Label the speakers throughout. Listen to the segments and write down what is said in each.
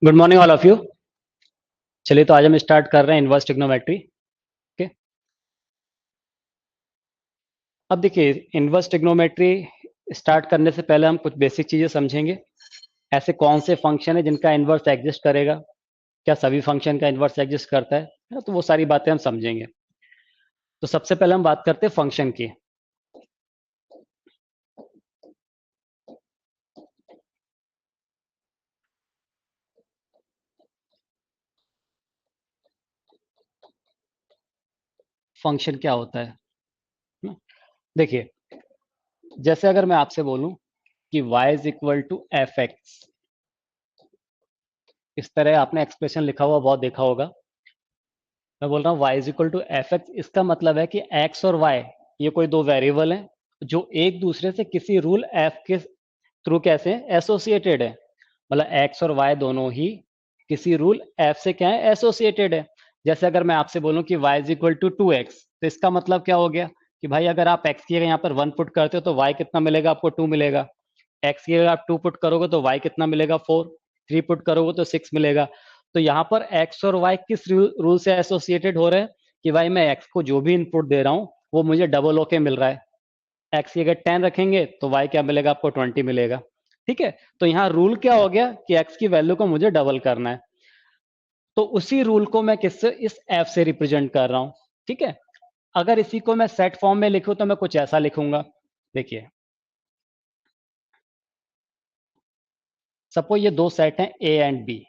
Speaker 1: Good morning all of you. चलिए तो आज हम स्टार्ट कर रहे हैं इनवर्स ट्रिग्नोमेट्री। ओके, अब देखिए इनवर्स ट्रिग्नोमेट्री स्टार्ट करने से पहले हम कुछ बेसिक चीजें समझेंगे। ऐसे कौन से फंक्शन है जिनका इनवर्स एग्जिस्ट करेगा, क्या सभी फंक्शन का इनवर्स एग्जिस्ट करता है ना, तो वो सारी बातें हम समझेंगे। तो सबसे पहले हम बात करते हैं फंक्शन की। फंक्शन क्या होता है ना? देखिए, जैसे अगर मैं आपसे बोलूं कि y is equal to f x, इस तरह आपने एक्सप्रेशन लिखा हुआ बहुत देखा होगा। मैं बोल रहा हूँ y is equal to f x, इसका मतलब है कि x और y ये कोई दो वेरिएबल हैं जो एक दूसरे से किसी रूल f के थ्रू कैसे एसोसिएटेड है। मतलब x और y दोनों ही किसी रूल f से क्या है, एसोसिएटेड है। जैसे अगर मैं आपसे बोलूं कि y is equal to 2x, तो इसका मतलब क्या हो गया कि भाई अगर आप x की जगह यहाँ पर 1 पुट करते हो तो y कितना मिलेगा, आपको 2 मिलेगा। x की जगह आप 2 पुट करोगे तो y कितना मिलेगा, 4। 3 पुट करोगे तो 6 मिलेगा। तो यहाँ पर x और y किस रूल से एसोसिएटेड हो रहे हैं कि भाई मैं x को जो भी इनपुट दे रहा हूँ वो मुझे डबल होके मिल रहा है। x की अगर 10 रखेंगे तो y क्या मिलेगा, आपको 20 मिलेगा। ठीक है, तो यहाँ रूल क्या हो गया कि x की वैल्यू को मुझे डबल करना है। तो उसी रूल को मैं किससे, इस f से रिप्रेजेंट कर रहा हूँ। ठीक है, अगर इसी को मैं सेट फॉर्म में लिखूं तो मैं कुछ ऐसा लिखूंगा। देखिए, सपोज ये दो सेट हैं a एंड b।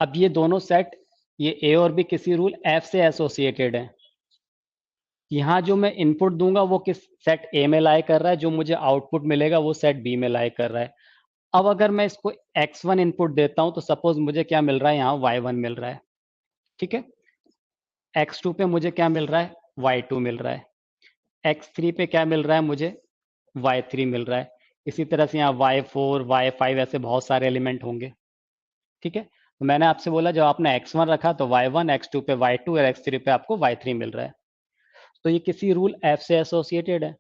Speaker 1: अब ये दोनों सेट, ये ए और बी किसी रूल एफ से एसोसिएटेड है। यहाँ जो मैं इनपुट दूंगा वो किस सेट ए में लाई कर रहा है, जो मुझे आउटपुट मिलेगा वो सेट बी में लाई कर रहा है। अब अगर मैं इसको x1 इनपुट देता हूं तो सपोज मुझे क्या मिल रहा है, यहाँ y1 मिल रहा है। ठीक है, x2 पे मुझे क्या मिल रहा है, y2 मिल रहा है। x3 पे क्या मिल रहा है मुझे, y3 मिल रहा है। इसी तरह से यहाँ y4 y5 ऐसे बहुत सारे एलिमेंट होंगे। ठीक है, तो मैंने आपसे बोला जब आपने x1 रखा तो y1, x2 पे y2 और x3 पे आपको y3 मिल रहा है। तो ये किसी रूल f से एसोसिएटेड है।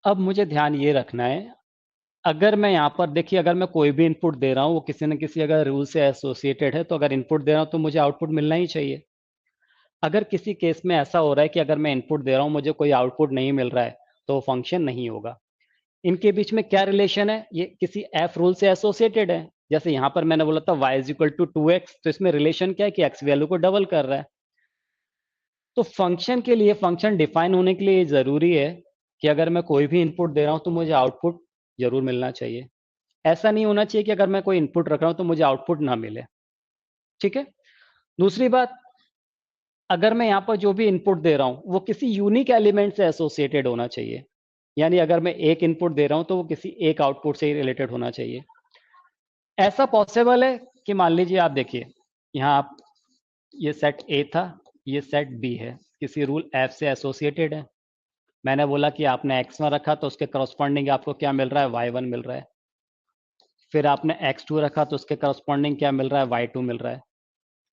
Speaker 1: अब मुझे ध्यान ये रखना है, अगर मैं यहाँ पर देखिए, अगर मैं कोई भी इनपुट दे रहा हूँ वो किसी न किसी अगर रूल से एसोसिएटेड है, तो अगर इनपुट दे रहा हूँ तो मुझे आउटपुट मिलना ही चाहिए। अगर किसी केस में ऐसा हो रहा है कि अगर मैं इनपुट दे रहा हूँ मुझे कोई आउटपुट नहीं मिल रहा है तो वो फंक्शन नहीं होगा। इनके बीच में क्या रिलेशन है, ये किसी एफ रूल से एसोसिएटेड है। जैसे यहाँ पर मैंने बोला था y is equal to 2x, तो इसमें रिलेशन क्या है कि x वैल्यू को डबल कर रहा है। तो फंक्शन के लिए, फंक्शन डिफाइन होने के लिए ये जरूरी है कि अगर मैं कोई भी इनपुट दे रहा हूँ तो मुझे आउटपुट जरूर मिलना चाहिए। ऐसा नहीं होना चाहिए कि अगर मैं कोई इनपुट रख रहा हूं तो मुझे आउटपुट ना मिले। ठीक है, दूसरी बात, अगर मैं यहाँ पर जो भी इनपुट दे रहा हूं वो किसी यूनिक एलिमेंट से एसोसिएटेड होना चाहिए। यानी अगर मैं एक इनपुट दे रहा हूं तो वो किसी एक आउटपुट से ही रिलेटेड होना चाहिए। ऐसा पॉसिबल है कि मान लीजिए आप देखिए, यहाँ आप, ये सेट ए था, ये सेट बी है, किसी रूल एफ से एसोसिएटेड है। मैंने बोला कि आपने एक्स वन रखा तो उसके करस्पॉन्डिंग आपको क्या मिल रहा है, वाई वन मिल रहा है। फिर आपने x2 रखा तो उसके करस्पॉन्डिंग क्या मिल रहा है, y2 मिल रहा है।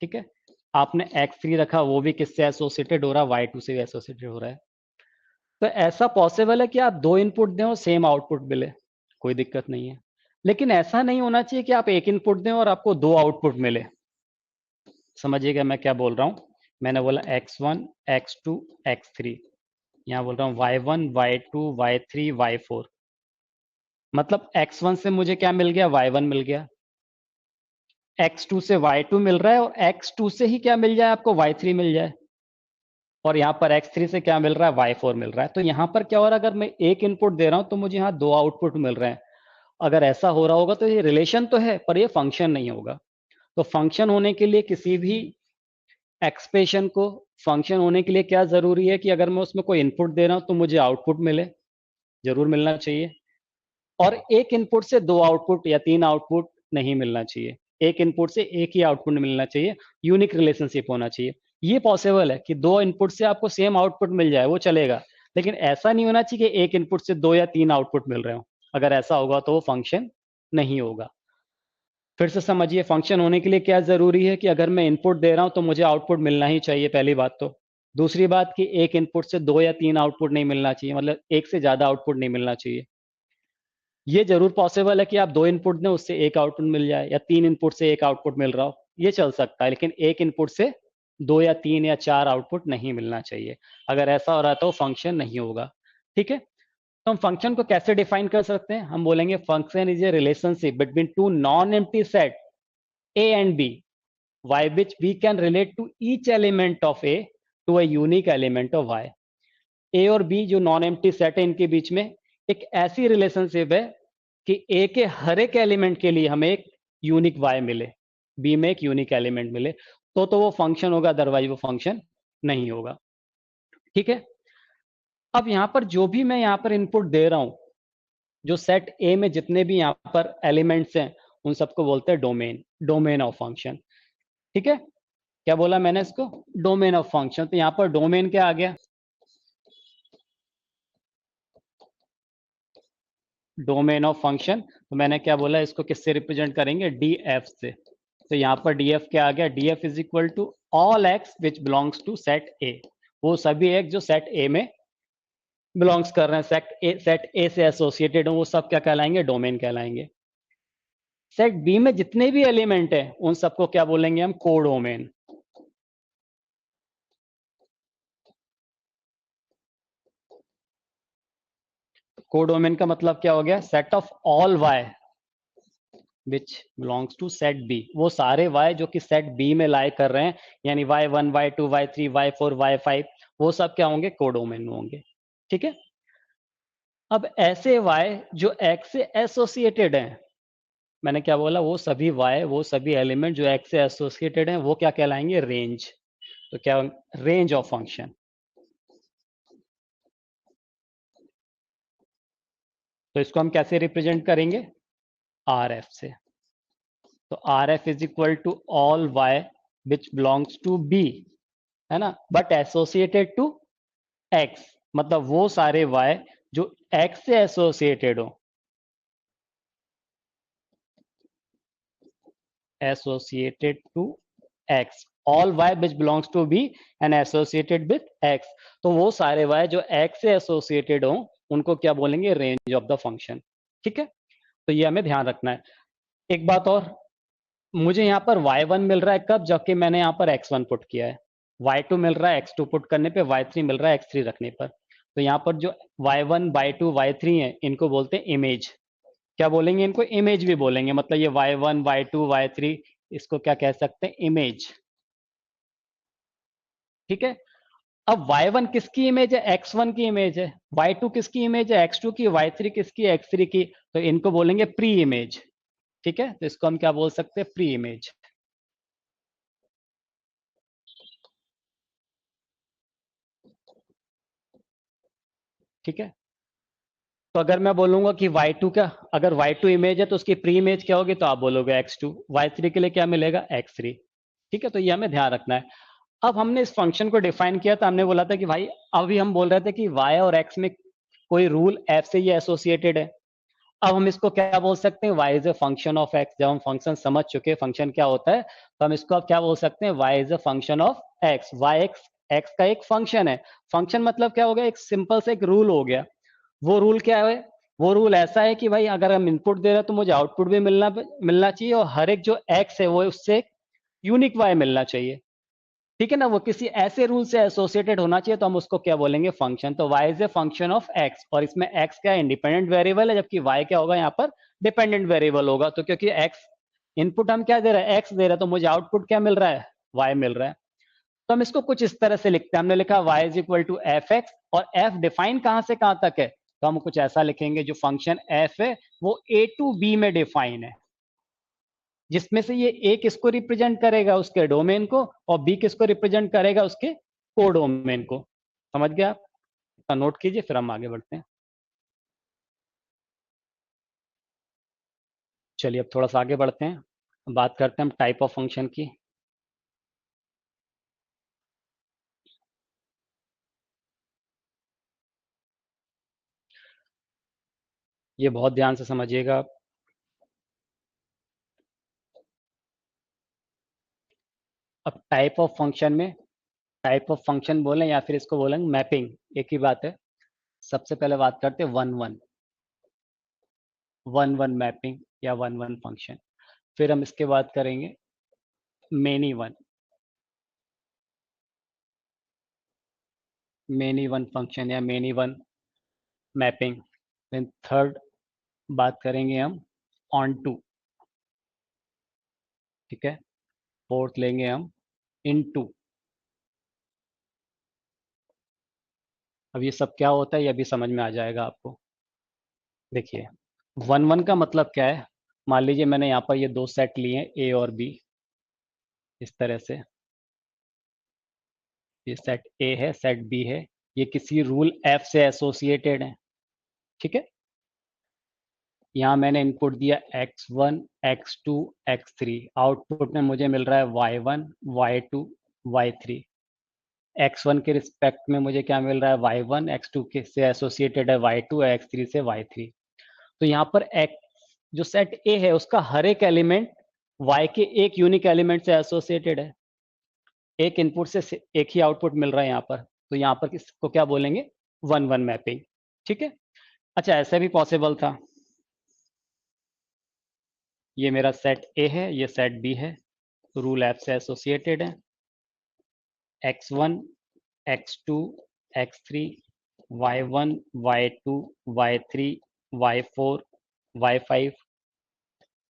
Speaker 1: ठीक है, आपने x3 रखा वो भी किससे एसोसिएटेड हो रहा है, y2 से एसोसिएटेड हो रहा है। तो ऐसा पॉसिबल है कि आप दो इनपुट दें और सेम आउटपुट मिले, कोई दिक्कत नहीं है। लेकिन ऐसा नहीं होना चाहिए कि आप एक इनपुट दें और आपको दो आउटपुट मिले। समझिएगा मैं क्या बोल रहा हूँ। मैंने बोला x1 x2 x3, यहाँ बोल रहा हूँ y1 y2 y3 y4। मतलब x1 से मुझे क्या मिल गया, y1 मिल गया। x2 से y2 मिल रहा है और x2 से ही क्या मिल जाए आपको, y3 मिल जाए। और यहाँ पर x3 से क्या मिल रहा है, y4 मिल रहा है। तो यहाँ पर क्या हो रहा है, अगर मैं एक इनपुट दे रहा हूँ तो मुझे यहाँ दो आउटपुट मिल रहे हैं। अगर ऐसा हो रहा होगा तो ये रिलेशन तो है पर ये फंक्शन नहीं होगा। तो फंक्शन होने के लिए, किसी भी एक्सप्रेशन को फंक्शन होने के लिए क्या जरूरी है कि अगर मैं उसमें कोई इनपुट दे रहा हूँ तो मुझे आउटपुट मिले, जरूर मिलना चाहिए। और एक इनपुट से दो आउटपुट या तीन आउटपुट नहीं मिलना चाहिए। एक इनपुट से एक ही आउटपुट मिलना चाहिए, यूनिक रिलेशनशिप होना चाहिए। ये पॉसिबल है कि दो इनपुट से आपको सेम आउटपुट मिल जाए, वो चलेगा। लेकिन ऐसा नहीं होना चाहिए कि एक इनपुट से दो या तीन आउटपुट मिल रहे हो। अगर ऐसा होगा तो वो फंक्शन नहीं होगा। फिर से समझिए, फंक्शन होने के लिए क्या जरूरी है कि अगर मैं इनपुट दे रहा हूं तो मुझे आउटपुट मिलना ही चाहिए, पहली बात तो। दूसरी बात कि एक इनपुट से दो या तीन आउटपुट नहीं मिलना चाहिए, मतलब एक से ज्यादा आउटपुट नहीं मिलना चाहिए। ये जरूर पॉसिबल है कि आप 2 इनपुट दें उससे एक आउटपुट मिल जाए, या 3 इनपुट से एक आउटपुट मिल रहा हो, ये चल सकता है, लेकिन एक इनपुट से 2 या 3 या 4 आउटपुट नहीं मिलना चाहिए। अगर ऐसा हो रहा है तो फंक्शन नहीं होगा। ठीक है, तो हम फंक्शन को कैसे डिफाइन कर सकते हैं? हम बोलेंगे function is a relationship between two non empty set A and B, y which we can relate to each element of a to a unique element of y। a और b जो non empty set है इनके बीच में एक ऐसी relationship है कि a के हर एक एलिमेंट के लिए हमें एक यूनिक y मिले, b में एक यूनिक एलिमेंट मिले, तो वो फंक्शन होगा, अदरवाइज वो फंक्शन नहीं होगा। ठीक है, अब यहां पर जो भी मैं यहां पर इनपुट दे रहा हूं, जो सेट ए में जितने भी यहां पर एलिमेंट्स हैं उन सबको बोलते हैं डोमेन, डोमेन ऑफ फंक्शन। ठीक है, क्या बोला मैंने इसको? Domain of function. तो यहां पर डोमेन क्या आ गया? Domain of function. तो मैंने क्या बोला, इसको किससे रिप्रेजेंट करेंगे? डी एफ से। तो यहाँ पर डी एफ क्या आ गया? D f is equal to all x which belongs to set A, वो सभी एक्स जो सेट ए में बिलोंग्स कर रहे हैं, सेट ए से एसोसिएटेड हो, वो सब क्या कहलाएंगे? डोमेन कहलाएंगे। सेट बी में जितने भी एलिमेंट है उन सबको क्या बोलेंगे हम? कोडोमेन। कोडोमेन का मतलब क्या हो गया? Set of all y which belongs to set B, वो सारे y जो कि सेट बी में लाई कर रहे हैं, यानी y1 y2 y3 y4 y5, वो सब क्या होंगे? कोडोमेन में होंगे। ठीक है, अब ऐसे y जो x से एसोसिएटेड हैं, मैंने क्या बोला? वो सभी y, वो सभी एलिमेंट जो x से एसोसिएटेड हैं वो क्या कहलाएंगे? रेंज। तो क्या? Range of function. तो इसको हम कैसे रिप्रेजेंट करेंगे? आर एफ से। तो R f is equal to all y which belongs to B, है ना, बट एसोसिएटेड टू एक्स, मतलब वो सारे y जो x से एसोसिएटेड हो, associated to x, all y which belongs to b and associated with x। तो वो सारे y जो x से एसोसिएटेड हो उनको क्या बोलेंगे? Range of the function. ठीक है, तो ये हमें ध्यान रखना है। एक बात और, मुझे यहाँ पर y1 मिल रहा है कब? जबकि मैंने यहाँ पर x1 पुट किया है। y2 मिल रहा है x2 पुट करने पे, y3 मिल रहा है x3 रखने पर। तो यहाँ पर जो y1 y2 y3 है इनको बोलते हैं इमेज। क्या बोलेंगे इनको? इमेज भी बोलेंगे, मतलब ये y1 y2 y3, इसको क्या कह सकते हैं? इमेज। ठीक है, अब y1 किसकी इमेज है? x1 की इमेज है। y2 किसकी इमेज है? x2 की। y3 किसकी है? x3 की। तो इनको बोलेंगे प्री इमेज। ठीक है, तो इसको हम क्या बोल सकते हैं? Pre image. ठीक है, तो अगर मैं बोलूंगा कि y2 का, अगर y2 इमेज है तो उसकी प्री इमेज क्या होगी? तो आप बोलोगे x2। y3 के लिए क्या मिलेगा? x3। ठीक है, तो ये हमें ध्यान रखना है। अब हमने इस फंक्शन को डिफाइन किया था, हमने बोला था कि भाई अभी हम बोल रहे थे कि y और x में कोई रूल f से ये एसोसिएटेड है। अब हम इसको क्या बोल सकते हैं? y is a function of x। जब हम फंक्शन समझ चुके हैं फंक्शन क्या होता है, तो हम इसको अब क्या बोल सकते हैं? y is a function of x। y x का एक फंक्शन है। फंक्शन मतलब क्या हो गया? एक सिंपल से एक रूल हो गया। वो रूल क्या है? वो रूल ऐसा है कि भाई अगर हम इनपुट दे रहे हैं तो मुझे आउटपुट भी मिलना मिलना चाहिए, और हर एक जो x है वो उससे यूनिक y मिलना चाहिए। ठीक है ना, वो किसी ऐसे रूल से एसोसिएटेड होना चाहिए, तो हम उसको क्या बोलेंगे? फंक्शन। तो y is a function of x, और इसमें x क्या है? इंडिपेंडेंट वेरिएबल है, जबकि y क्या होगा यहाँ पर? डिपेंडेंट वेरिएबल होगा। तो क्योंकि x इनपुट हम क्या दे रहे हैं? x दे रहे हैं, तो मुझे आउटपुट क्या मिल रहा है? y मिल रहा है। तो हम इसको कुछ इस तरह से लिखते हैं, हमने लिखा y is equal to f x, और f डिफाइन कहां से कहां तक है? तो हम कुछ ऐसा लिखेंगे, जो फंक्शन f है वो a टू b में डिफाइन है, जिसमें से ये a किसको रिप्रेजेंट करेगा? उसके डोमेन को, और b किसको रिप्रेजेंट करेगा? उसके कोडोमेन को। समझ गया आप? इसका नोट कीजिए, फिर हम आगे बढ़ते हैं। चलिए अब थोड़ा सा आगे बढ़ते हैं, बात करते हैं हम टाइप ऑफ फंक्शन की। ये बहुत ध्यान से समझिएगा आप। अब टाइप ऑफ फंक्शन में, टाइप ऑफ फंक्शन बोलें या फिर इसको बोलेंगे मैपिंग, एक ही बात है। सबसे पहले बात करते हैं वन वन। 1 1 मैपिंग या 1 1 फंक्शन। फिर हम इसके बाद करेंगे मेनी वन फंक्शन या many one mapping. Then third बात करेंगे हम ऑन टू, ठीक है। फोर्थ लेंगे हम इन टू। अब ये सब क्या होता है ये अभी समझ में आ जाएगा आपको। देखिए 1 1 का मतलब क्या है। मान लीजिए मैंने यहाँ पर ये दो सेट लिए ए और बी, इस तरह से। ये सेट ए है, सेट बी है, ये किसी रूल एफ से एसोसिएटेड है, ठीक है। यहाँ मैंने इनपुट दिया x1 x2 x3, आउटपुट में मुझे मिल रहा है y1 y2 y3। x1 के रिस्पेक्ट में मुझे क्या मिल रहा है, y1, x2 के से एसोसिएटेड है y2 और x3 से y3। तो यहाँ पर x जो सेट ए है उसका हर एक एलिमेंट y के एक यूनिक एलिमेंट से एसोसिएटेड है। एक इनपुट से एक ही आउटपुट मिल रहा है यहाँ पर, तो यहाँ पर किसको क्या बोलेंगे, 1 1 मैपिंग, ठीक है। अच्छा ऐसा भी पॉसिबल था, ये मेरा सेट ए है, ये सेट बी है, रूल एफ से एसोसिएटेड है। x1 x2 x3 y1 y2 y3 y4 y5,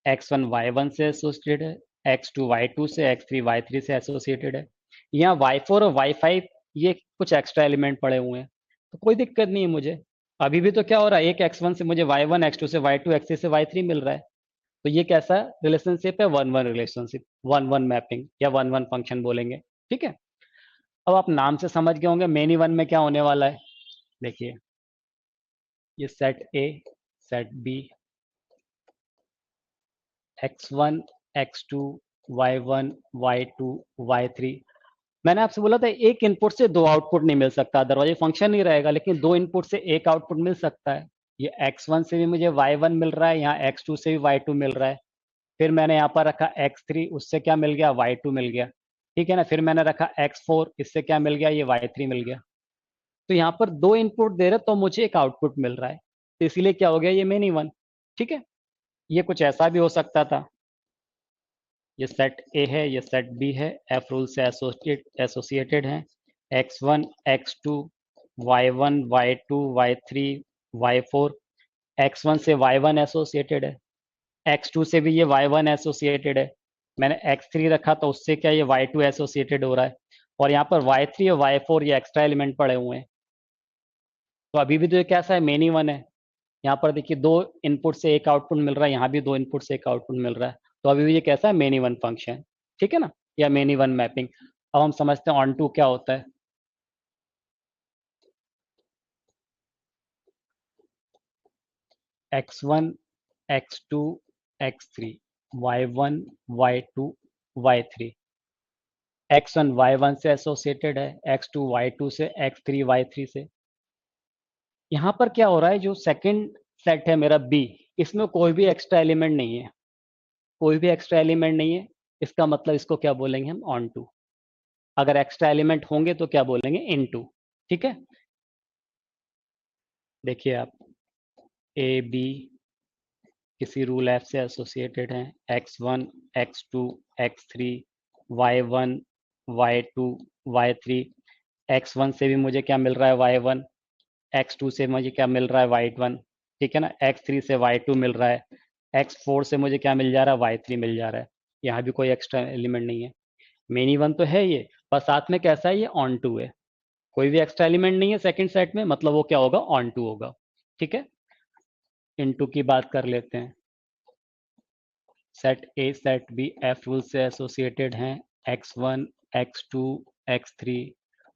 Speaker 1: x1 y1 से एसोसिएटेड है, x2 y2 से, x3 y3 से एसोसिएटेड है। यहाँ y4 और y5 ये कुछ एक्स्ट्रा एलिमेंट पड़े हुए हैं, तो कोई दिक्कत नहीं है मुझे। अभी भी तो क्या हो रहा है, एक x1 से मुझे y1, x2 से y2, x3 से y3 मिल रहा है। तो ये कैसा रिलेशनशिप है, 1 1 रिलेशनशिप, 1 1 मैपिंग या 1 1 फंक्शन बोलेंगे, ठीक है। अब आप नाम से समझ गए होंगे मेनी वन में क्या होने वाला है। देखिए ये set A, set B, x1 x2 y1 y2 y3। मैंने आपसे बोला था एक इनपुट से दो आउटपुट नहीं मिल सकता, अदरवाइज फंक्शन नहीं रहेगा, लेकिन दो इनपुट से एक आउटपुट मिल सकता है। ये x1 से भी मुझे y1 मिल रहा है, यहाँ x2 से भी y2 मिल रहा है। फिर मैंने यहाँ पर रखा x3, उससे क्या मिल गया, y2 मिल गया, ठीक है ना। फिर मैंने रखा x4, इससे क्या मिल गया, ये y3 मिल गया। तो यहाँ पर दो इनपुट दे रहे तो मुझे एक आउटपुट मिल रहा है, तो इसीलिए क्या हो गया, ये मेनी वन, ठीक है। ये कुछ ऐसा भी हो सकता था, ये सेट ए है, ये सेट बी है, एफ रूल से एसोसिएटेड है, x1 x2 y1 y2 y3 y4, x1 से y1 एसोसिएटेड है, x2 से भी ये y1 एसोसिएटेड है। मैंने x3 रखा तो उससे क्या ये y2 एसोसिएटेड हो रहा है, और यहाँ पर y3 और y4 ये एक्स्ट्रा एलिमेंट पड़े हुए हैं। तो अभी भी तो ये कैसा है, मेनी वन है। यहाँ पर देखिए दो इनपुट से एक आउटपुट मिल रहा है, यहाँ भी दो इनपुट से एक आउटपुट मिल रहा है, तो अभी भी ये कैसा है, मेनी वन फंक्शन, ठीक है ना, या मेनी वन मैपिंग। अब हम समझते हैं ऑन टू क्या होता है। x1 x2 x3 y1 y2 y3, x1 y1 से एसोसिएटेड है, x2 y2 से, x3 y3 से। यहाँ पर क्या हो रहा है, जो सेकंड सेट है मेरा बी, इसमें कोई भी एक्स्ट्रा एलिमेंट नहीं है, कोई भी एक्स्ट्रा एलिमेंट नहीं है। इसका मतलब इसको क्या बोलेंगे हम, ऑन टू। अगर एक्स्ट्रा एलिमेंट होंगे तो क्या बोलेंगे, इन टू, ठीक है। देखिए आप ए बी किसी रूल एफ से एसोसिएटेड हैं, x1 x2 x3 y1 y2 y3, x1 से भी मुझे क्या मिल रहा है, y1, x2 से मुझे क्या मिल रहा है, y1, ठीक है ना, x3 से y2 मिल रहा है, x4 से मुझे क्या मिल जा रहा है, y3 मिल जा रहा है। यहाँ भी कोई एक्स्ट्रा एलिमेंट नहीं है, मेनी वन तो है ये, पर साथ में कैसा है, ये ऑन टू है, कोई भी एक्स्ट्रा एलिमेंट नहीं है सेकंड सेट में, मतलब वो क्या होगा, ऑन टू होगा, ठीक है। इनटू की बात कर लेते हैं। Set A set B f rule से एसोसिएटेड हैं, x1 x2 x3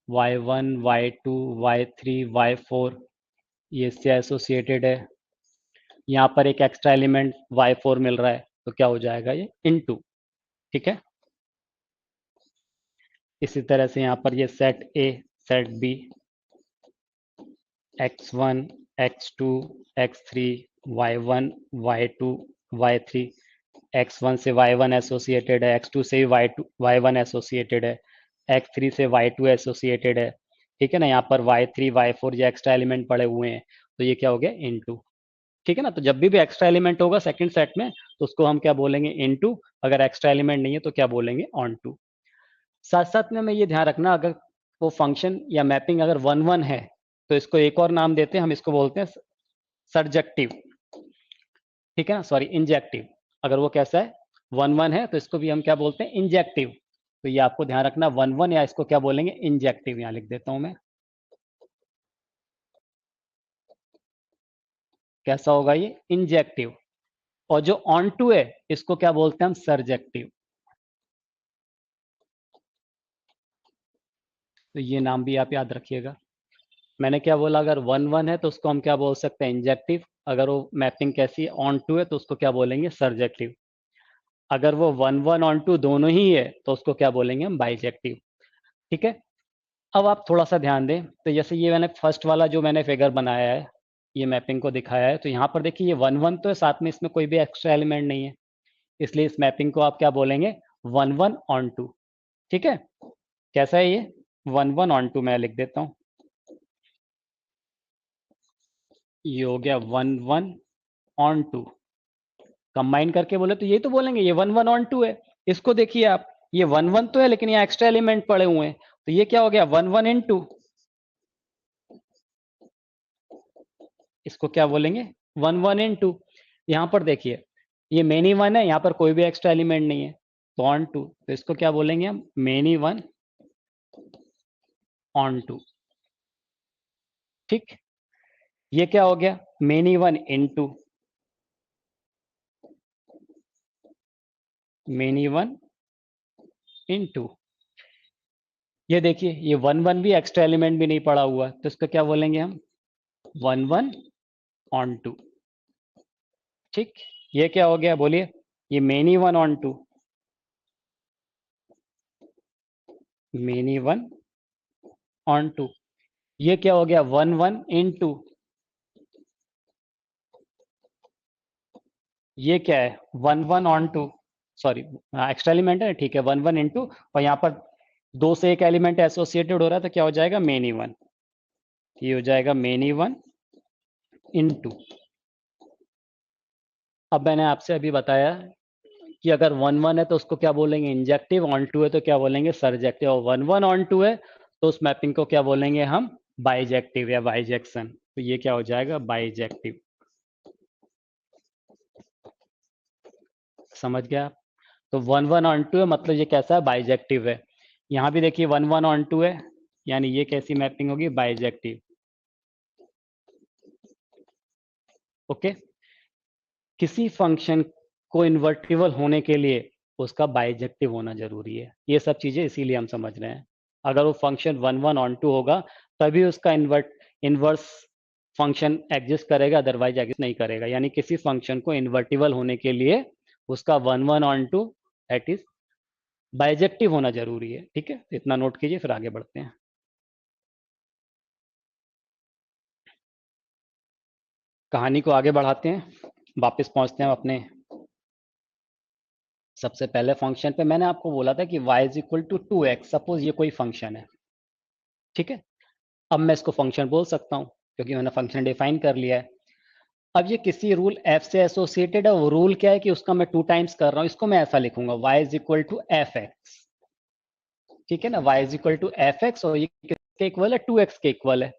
Speaker 1: y1 y2 y3 y4, ये इससे एसोसिएटेड है। यहाँ पर एक एक्स्ट्रा एलिमेंट y4 मिल रहा है, तो क्या हो जाएगा, ये इनटू, ठीक है। इसी तरह से यहाँ पर ये set A set B x1 x2 x3 y1 y2 y3, x1 से y1 एसोसिएटेड है, x2 से भी y1 एसोसिएटेड है, x3 से y2 एसोसिएटेड है, ठीक है ना। यहाँ पर y3 y4 ये एक्स्ट्रा एलिमेंट पड़े हुए हैं, तो ये क्या हो गया, इनटू। ठीक है ना। तो जब भी एक्स्ट्रा एलिमेंट होगा सेकंड सेट में तो उसको हम क्या बोलेंगे, इनटू। अगर एक्स्ट्रा एलिमेंट नहीं है तो क्या बोलेंगे, ऑन टू। साथ साथ में ये ध्यान रखना, अगर वो फंक्शन या मैपिंग अगर वन वन है तो इसको एक और नाम देते हैं, हम इसको बोलते हैं सर्जेक्टिव। ठीक है ना, सॉरी इंजेक्टिव। अगर वो कैसा है, वन वन है तो इसको भी हम क्या बोलते हैं, इंजेक्टिव। तो ये आपको ध्यान रखना, वन वन या इसको क्या बोलेंगे, इंजेक्टिव। यहां लिख देता हूं मैं, कैसा होगा ये, इंजेक्टिव। और जो ऑन टू है इसको क्या बोलते हैं हम, सर्जेक्टिव। तो ये नाम भी आप याद रखिएगा। मैंने क्या बोला, अगर वन वन है तो उसको हम क्या बोल सकते हैं, इंजेक्टिव। अगर वो मैपिंग कैसी है, ऑन टू है, तो उसको क्या बोलेंगे, सर्जेक्टिव। अगर वो वन वन ऑन टू दोनों ही है तो उसको क्या बोलेंगे हम, बाइजेक्टिव। ठीक है। अब आप थोड़ा सा ध्यान दें, तो जैसे ये मैंने फर्स्ट वाला जो मैंने फिगर बनाया है, ये मैपिंग को दिखाया है, तो यहाँ पर देखिए ये वन वन तो है, साथ में इसमें कोई भी एक्स्ट्रा एलिमेंट नहीं है, इसलिए इस मैपिंग को आप क्या बोलेंगे, वन वन ऑन टू। ठीक है। कैसा है ये, वन वन ऑन टू। मैं लिख देता हूँ, ये हो गया one one onto. Combine करके बोले तो ये तो बोलेंगे ये वन वन ऑन टू है। इसको देखिए आप, ये वन वन तो है लेकिन यहाँ एक्स्ट्रा एलिमेंट पड़े हुए हैं, तो ये क्या हो गया, वन वन इन टू। इसको क्या बोलेंगे, वन वन इन टू। यहाँ पर देखिए ये मेनी वन है, यहाँ पर कोई भी एक्स्ट्रा एलिमेंट नहीं है, तो ऑन टू, तो इसको क्या बोलेंगे हम, मेनी वन ऑन टू। ठीक। ये क्या हो गया, many one into, many one into. ये देखिए ये वन वन भी एक्स्ट्रा एलिमेंट भी नहीं पड़ा हुआ, तो इसको क्या बोलेंगे हम, वन वन ऑन टू। ठीक। ये क्या हो गया बोलिए, ये many one onto, many one onto. ये क्या हो गया, वन वन इन टू। ये क्या है, one one onto, sorry extra element है, ठीक है, वन वन इन टू। और यहाँ पर दो से एक एलिमेंट एसोसिएटेड हो रहा है, तो क्या हो जाएगा, मेनी वन। ये हो जाएगा मेनी वन इन टू। अब मैंने आपसे अभी बताया कि अगर वन वन है तो उसको क्या बोलेंगे, इंजेक्टिव। ऑन टू है तो क्या बोलेंगे, सर्जेक्टिव। और वन वन ऑन टू है तो उस मैपिंग को क्या बोलेंगे हम, बाइजेक्टिव या बाइजेक्शन। तो ये क्या हो जाएगा, बाइजेक्टिव। समझ गया आप। तो वन वन ऑन टू है मतलब ये कैसा है, बाइजेक्टिव है। यहाँ भी देखिए वन वन ऑन टू है, यानी ये कैसी मैपिंग होगी, बाइजेक्टिव। ओके। किसी फंक्शन को इन्वर्टिबल होने के लिए उसका बाइजेक्टिव होना जरूरी है। ये सब चीजें इसीलिए हम समझ रहे हैं। अगर वो function one one onto होगा तभी उसका इनवर्स फंक्शन एग्जिस्ट करेगा, अदरवाइज एग्जिस्ट नहीं करेगा। यानी किसी फंक्शन को इन्वर्टिबल होने के लिए उसका one one onto that is bijective होना जरूरी है। ठीक है, इतना नोट कीजिए, फिर आगे बढ़ते हैं। कहानी को आगे बढ़ाते हैं, वापस पहुंचते हैं अपने सबसे पहले फंक्शन पे। मैंने आपको बोला था कि y is equal to two x, suppose ये कोई फंक्शन है। ठीक है। अब मैं इसको फंक्शन बोल सकता हूँ क्योंकि मैंने फंक्शन डिफाइन कर लिया है। अब ये किसी रूल f से एसोसिएटेड है। वो रूल क्या है कि उसका मैं टू टाइम्स कर रहा हूँ, इसको मैं ऐसा लिखूंगा, y is equal to f x. ठीक है ना, y is equal to f x, और ये किसके इक्वल है, टू एक्स के इक्वल है।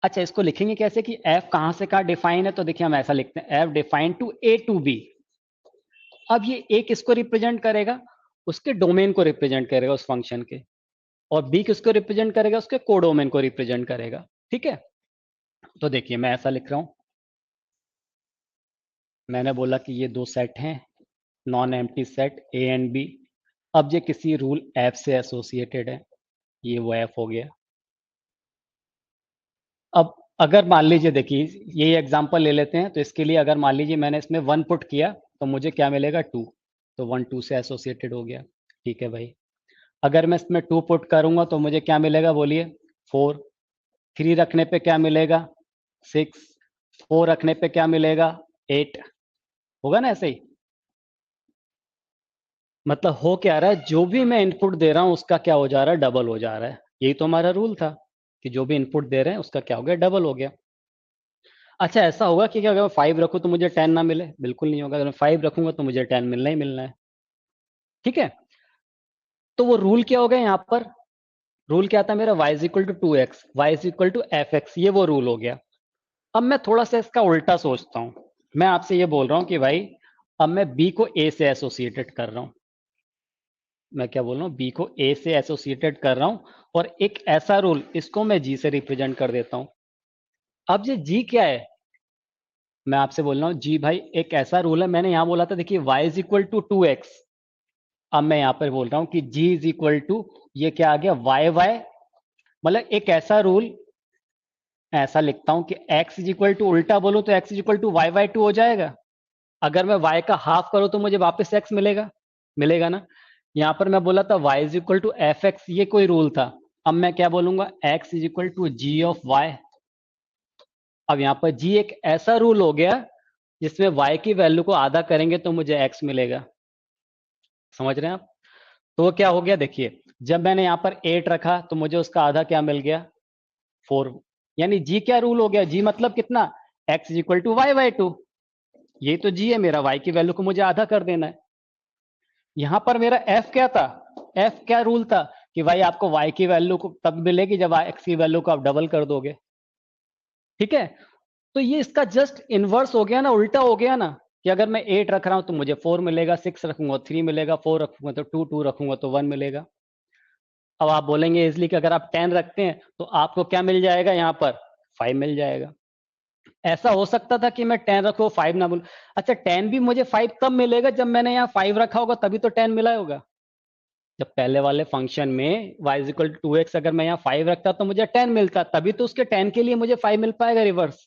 Speaker 1: अच्छा, इसको लिखेंगे कैसे कि f कहां से कहां डिफाइन है, तो देखिए हम ऐसा लिखते हैं, f define to a to b। अब ये a किसको रिप्रेजेंट करेगा, उसके डोमेन को रिप्रेजेंट करेगा उस फंक्शन के, और बी किसको रिप्रेजेंट करेगा, उसके कोडोमेन को रिप्रेजेंट करेगा। ठीक है। तो देखिए मैं ऐसा लिख रहा हूं, मैंने बोला कि ये दो सेट हैं, non empty set A and B. अब ये किसी रूल एफ से एसोसिएटेड है, ये वो एफ हो गया। अब अगर मान लीजिए, देखिए ये एग्जांपल ले लेते हैं, तो इसके लिए अगर मान लीजिए मैंने इसमें वन पुट किया तो मुझे क्या मिलेगा, टू। तो वन टू से एसोसिएटेड हो गया। ठीक है भाई। अगर मैं इसमें टू पुट करूंगा तो मुझे क्या मिलेगा, बोलिए, फोर। थ्री रखने पे क्या मिलेगा, सिक्स। फोर रखने पे क्या मिलेगा, एट। होगा ना ऐसे ही। मतलब हो क्या रहा है, जो भी मैं इनपुट दे रहा हूं उसका क्या हो जा रहा है, डबल हो जा रहा है। यही तो हमारा रूल था कि जो भी इनपुट दे रहे हैं उसका क्या हो गया, डबल हो गया। अच्छा ऐसा होगा कि अगर मैं 5 रखूं तो मुझे 10 ना मिले? बिल्कुल नहीं होगा, अगर मैं 5 रखूंगा तो मुझे 10 मिलना ही मिलना है। ठीक है, तो वो रूल क्या हो गया यहाँ पर? रूल क्या था मेरा? y is equal to 2x, y is equal to fx, ये वो रूल हो गया। अब मैं थोड़ा सा इसका उल्टा सोचता हूं। मैं आपसे ये बोल रहा हूं कि भाई अब मैं b को a से एसोसिएटेड कर रहा हूं। मैं क्या बोल रहा हूं? b को a से एसोसिएटेड कर रहा हूं, और एक ऐसा रूल, इसको मैं g से रिप्रेजेंट कर देता हूं। अब ये g क्या है? मैं आपसे बोल रहा हूँ जी भाई, एक ऐसा रूल है, मैंने यहां बोला था देखिए y is equal to 2x। अब मैं यहां पर बोल रहा हूं कि g इज इक्वल टू, ये क्या आ गया, y, मतलब एक ऐसा रूल ऐसा लिखता हूं कि x इज इक्वल टू, उल्टा बोलूं तो x is equal to y/2 हो जाएगा। अगर मैं y का हाफ करूं तो मुझे वापस x मिलेगा, मिलेगा ना? यहां पर मैं बोला था y is equal to fx, ये कोई रूल था। अब मैं क्या बोलूंगा? x is equal to g of y। अब यहाँ पर g एक ऐसा रूल हो गया जिसमें y की वैल्यू को आधा करेंगे तो मुझे x मिलेगा। समझ रहे हैं आप? तो वो क्या हो गया देखिए, जब मैंने यहाँ पर 8 रखा तो मुझे उसका आधा क्या मिल गया? 4। यानी जी क्या रूल हो गया? जी मतलब कितना? x is equal to y/2। ये तो जी है मेरा, y की वैल्यू को मुझे आधा कर देना है। यहां पर मेरा f क्या था? f क्या रूल था? कि भाई आपको y की वैल्यू को तब मिलेगी जब x की वैल्यू को आप डबल कर दोगे। ठीक है, तो ये इसका जस्ट इनवर्स हो गया ना, उल्टा हो गया ना, कि अगर मैं 8 रख रहा हूं तो मुझे 4 मिलेगा, 6 रखूंगा 3 मिलेगा, 4 रखूंगा तो 2, 2 रखूंगा तो 1 मिलेगा। अब आप बोलेंगे इसलिए कि अगर आप 10 रखते हैं तो आपको क्या मिल जाएगा? यहाँ पर 5 मिल जाएगा। ऐसा हो सकता था कि मैं 10 रखूं 5 ना बोलूं। अच्छा 10 भी मुझे 5 तब मिलेगा जब मैंने यहाँ 5 रखा होगा, तभी तो 10 मिला होगा। जब पहले वाले फंक्शन में y is equal to 2x, अगर मैं यहाँ 5 रखता तो मुझे 10 मिलता, तभी तो उसके 10 के लिए मुझे 5 मिल पाएगा रिवर्स।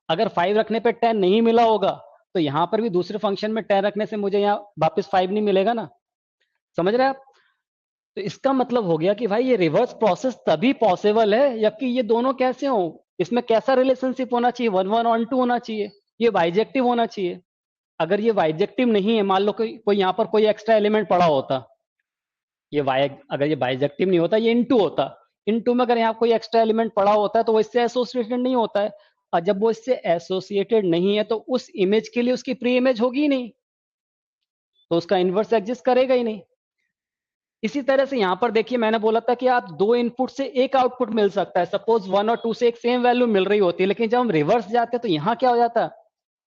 Speaker 1: अगर 5 रखने पे 10 नहीं मिला होगा तो यहाँ पर भी दूसरे फंक्शन में 10 रखने से मुझे यहाँ वापस 5 नहीं मिलेगा ना। समझ रहे हैं आप? तो इसका मतलब हो गया कि भाई ये रिवर्स प्रोसेस तभी पॉसिबल है जबकि ये दोनों कैसे हो, इसमें कैसा रिलेशनशिप होना चाहिए? 1 1 ऑन 2 होना चाहिए, ये बाइजेक्टिव होना चाहिए। अगर ये बाइजेक्टिव नहीं है, मान लो कोई यहाँ पर कोई एक्स्ट्रा एलिमेंट पड़ा होता, ये वाई, अगर ये बाइजेक्टिव नहीं होता, ये इनटू होता, इनटू में अगर यहाँ कोई एक्स्ट्रा एलिमेंट पड़ा होता है तो वो इससे एसोसिएटेड नहीं होता है। और जब वो इससे एसोसिएटेड नहीं है तो उस इमेज के लिए उसकी प्री इमेज होगी ही नहीं, तो उसका इनवर्स एग्जिस्ट करेगा ही नहीं। इसी तरह से यहाँ पर देखिए, मैंने बोला था कि आप दो इनपुट से एक आउटपुट मिल सकता है, सपोज 1 और 2 से एक सेम वैल्यू मिल रही होती है, लेकिन जब हम रिवर्स जाते हैं तो यहाँ क्या हो जाता है?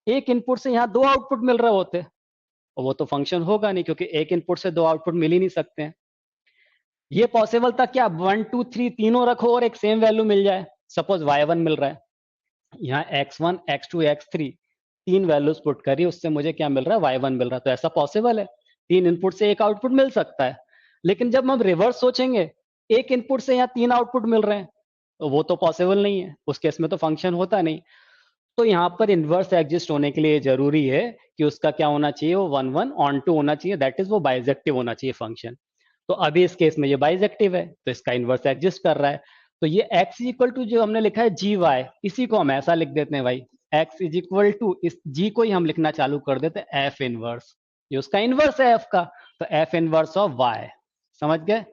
Speaker 1: एक इनपुट से यहाँ दो आउटपुट मिल रहे होते हैं, और वो तो फंक्शन होगा नहीं, क्योंकि एक इनपुट से दो आउटपुट मिल ही नहीं सकते हैं। ये पॉसिबल था कि आप 1 2 3 तीनों रखो और एक सेम वैल्यू मिल जाए। सपोज y1 मिल रहा है, यहाँ x1 x2 x3 तीन वैल्यूज पुट करी, उससे मुझे क्या मिल रहा है? y1 मिल रहा है। तो ऐसा पॉसिबल है, तीन इनपुट से एक आउटपुट मिल सकता है। लेकिन जब हम रिवर्स सोचेंगे, एक इनपुट से यहाँ तीन आउटपुट मिल रहे हैं, तो वो तो पॉसिबल नहीं है, उस केस में तो फंक्शन होता नहीं। तो यहाँ पर इनवर्स एग्जिस्ट होने के लिए जरूरी है कि उसका क्या होना चाहिए? वो 1 1 ऑन 2 होना चाहिए, दैट इज वो बाइजेक्टिव होना चाहिए फंक्शन। तो अभी इस केस में ये बाइजेक्टिव है तो इसका इनवर्स एग्जिस्ट कर रहा है। तो ये x इक्वल टू जो हमने लिखा है जी वाई, इसी को हम ऐसा लिख देते हैं भाई, x इज इक्वल टू इस g को ही हम लिखना चालू कर देते हैं f इनवर्स, ये उसका इनवर्स है f का, तो f इनवर्स ऑफ y। समझ गए?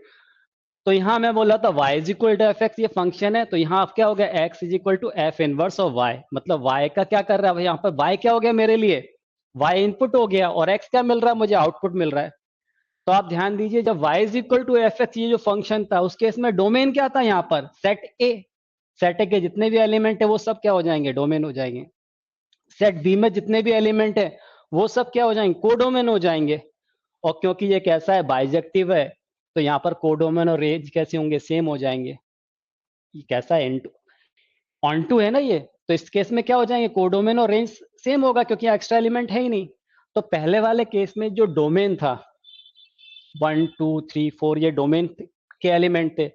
Speaker 1: तो यहां मैं बोला था y is equal to f x, ये फंक्शन है, तो यहाँ अब क्या हो गया? x is equal to f inverse of y, मतलब y का क्या कर रहा है यहाँ पर? y क्या हो गया मेरे लिए? y इनपुट हो गया, और x क्या मिल रहा है मुझे? आउटपुट मिल रहा है। तो आप ध्यान दीजिए, जब y is equal to f x, ये जो फंक्शन था, उस केस में डोमेन क्या था यहाँ पर? Set A. सेट ए के जितने भी एलिमेंट है वो सब क्या हो जाएंगे? डोमेन हो जाएंगे। सेट बी में जितने भी एलिमेंट है वो सब क्या हो जाएंगे? कोडोमेन हो जाएंगे। और क्योंकि ये कैसा है? बाइजेक्टिव है, तो यहाँ पर कोडोमेन और रेंज कैसे होंगे? सेम हो जाएंगे। ये कैसा है? ऑन टू है ना ये, तो इस केस में क्या हो जाएंगे? कोडोमेन और रेंज सेम होगा, क्योंकि एक्स्ट्रा एलिमेंट है ही नहीं। तो पहले वाले केस में जो डोमेन था 1 2 3 4, ये डोमेन के एलिमेंट थे,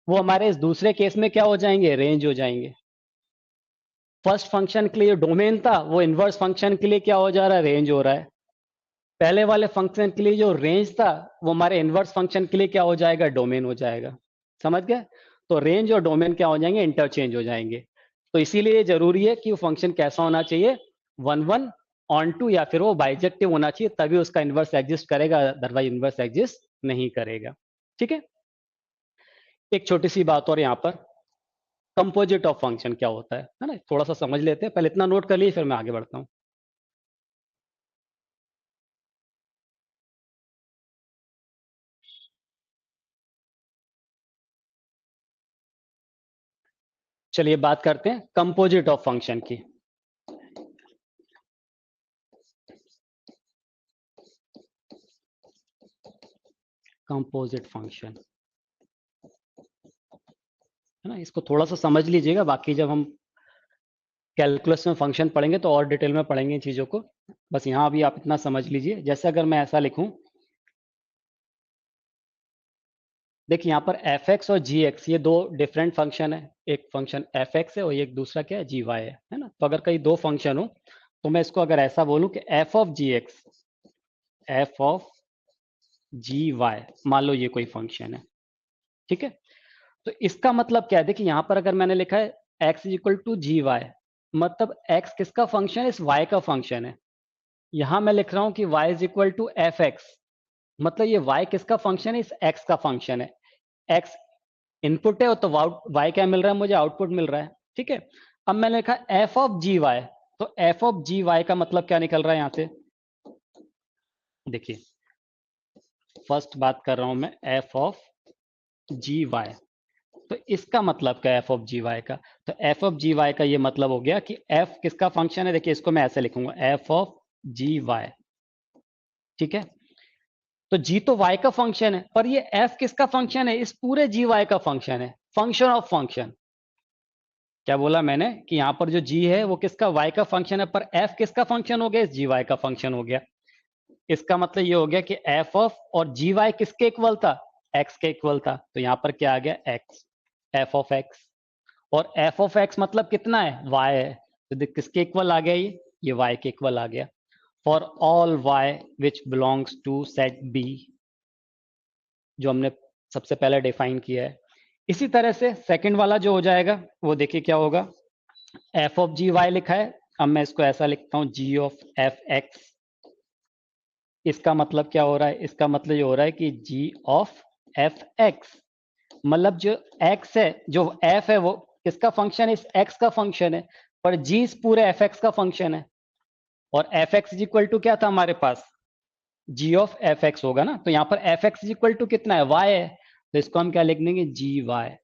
Speaker 1: वो हमारे इस दूसरे केस में क्या हो जाएंगे? रेंज हो जाएंगे। फर्स्ट फंक्शन के लिए डोमेन था, वो इनवर्स फंक्शन के लिए क्या हो जा रहा है? रेंज हो रहा है। पहले वाले फंक्शन के लिए जो रेंज था, वो हमारे इनवर्स फंक्शन के लिए क्या हो जाएगा? डोमेन हो जाएगा। समझ गए? तो रेंज और डोमेन क्या हो जाएंगे? इंटरचेंज हो जाएंगे। तो इसीलिए जरूरी है कि वो फंक्शन कैसा होना चाहिए? 1 1 ऑन 2, या फिर वो बाइजेक्टिव होना चाहिए, तभी उसका इनवर्स एग्जिस्ट करेगा, अदरवाइज इनवर्स एग्जिस्ट नहीं करेगा। ठीक है, एक छोटी सी बात और यहाँ पर, कंपोजिट ऑफ फंक्शन क्या होता है ना, थोड़ा सा समझ लेते हैं, पहले इतना नोट कर लीजिए फिर मैं आगे बढ़ता हूँ। चलिए बात करते हैं कंपोजिट ऑफ फंक्शन की। कंपोजिट फंक्शन है ना, इसको थोड़ा सा समझ लीजिएगा, बाकी जब हम कैलकुलस में फंक्शन पढ़ेंगे तो और डिटेल में पढ़ेंगे इन चीजों को। बस यहाँ अभी आप इतना समझ लीजिए, जैसे अगर मैं ऐसा लिखूं, देखिए यहाँ पर एफ एक्स और जी एक्स ये दो डिफरेंट फंक्शन है, एक फंक्शन एफ एक्स है और एक दूसरा क्या है, जी वाई है ना। तो अगर कहीं दो फंक्शन हो तो मैं इसको अगर ऐसा बोलूं कि f of g x, f of g y, मान लो ये कोई फंक्शन है, ठीक है। तो इसका मतलब क्या है, देखिए यहाँ पर अगर मैंने लिखा है x is equal to g y, मतलब x किसका फंक्शन है, इस y का फंक्शन है। यहां मैं लिख रहा हूं कि y is equal to f x, मतलब ये y किसका फंक्शन है, इस x का फंक्शन है। x इनपुट है तो y क्या मिल रहा है, मुझे आउटपुट मिल रहा है, ठीक है। अब मैंने लिखा एफ ऑफ जी वाई, तो एफ ऑफ जी वाई का मतलब क्या निकल रहा है यहां से, देखिए फर्स्ट बात कर रहा हूं मैं एफ ऑफ जी वाई, तो इसका मतलब क्या है एफ ऑफ जी वाई का, तो एफ ऑफ जी वाई का ये मतलब हो गया कि एफ किसका फंक्शन है, देखिए इसको मैं ऐसे लिखूंगा एफ ऑफ जी वाई, ठीक है। तो जी तो वाई का फंक्शन है, पर ये एफ किसका फंक्शन है, इस पूरे जी वाई का फंक्शन है, फंक्शन ऑफ फंक्शन। क्या बोला मैंने कि यहां पर जो जी है वो किसका, वाई का फंक्शन है, पर एफ किसका फंक्शन हो गया, इस जी वाई का फंक्शन हो गया। इसका मतलब ये हो गया कि एफ ऑफ और जी वाई किसके इक्वल था, एक्स के इक्वल था, तो यहां पर क्या आ गया, एक्स, एफ ऑफ एक्स। और एफ ऑफ एक्स मतलब कितना है, वाई है, तो किसके इक्वल आ गया, ये वाई के इक्वल आ गया। For all y which belongs to set B, जो हमने सबसे पहले डिफाइन किया है। इसी तरह से सेकंड वाला जो हो जाएगा वो देखिए क्या होगा, एफ ऑफ जी वाई लिखा है, अब मैं इसको ऐसा लिखता हूं जी ऑफ एफ एक्स। इसका मतलब क्या हो रहा है, इसका मतलब ये हो रहा है कि जी ऑफ एफ एक्स, मतलब जो x है, जो f है वो किसका फंक्शन है, इस x का फंक्शन है, पर g इस पूरे fx का फंक्शन है। और fx इज इक्वल टू क्या था हमारे पास, g ऑफ fx होगा ना, तो यहाँ पर fx इज इक्वल टू कितना है, y है, तो इसको हम क्या लिख देंगे, gy,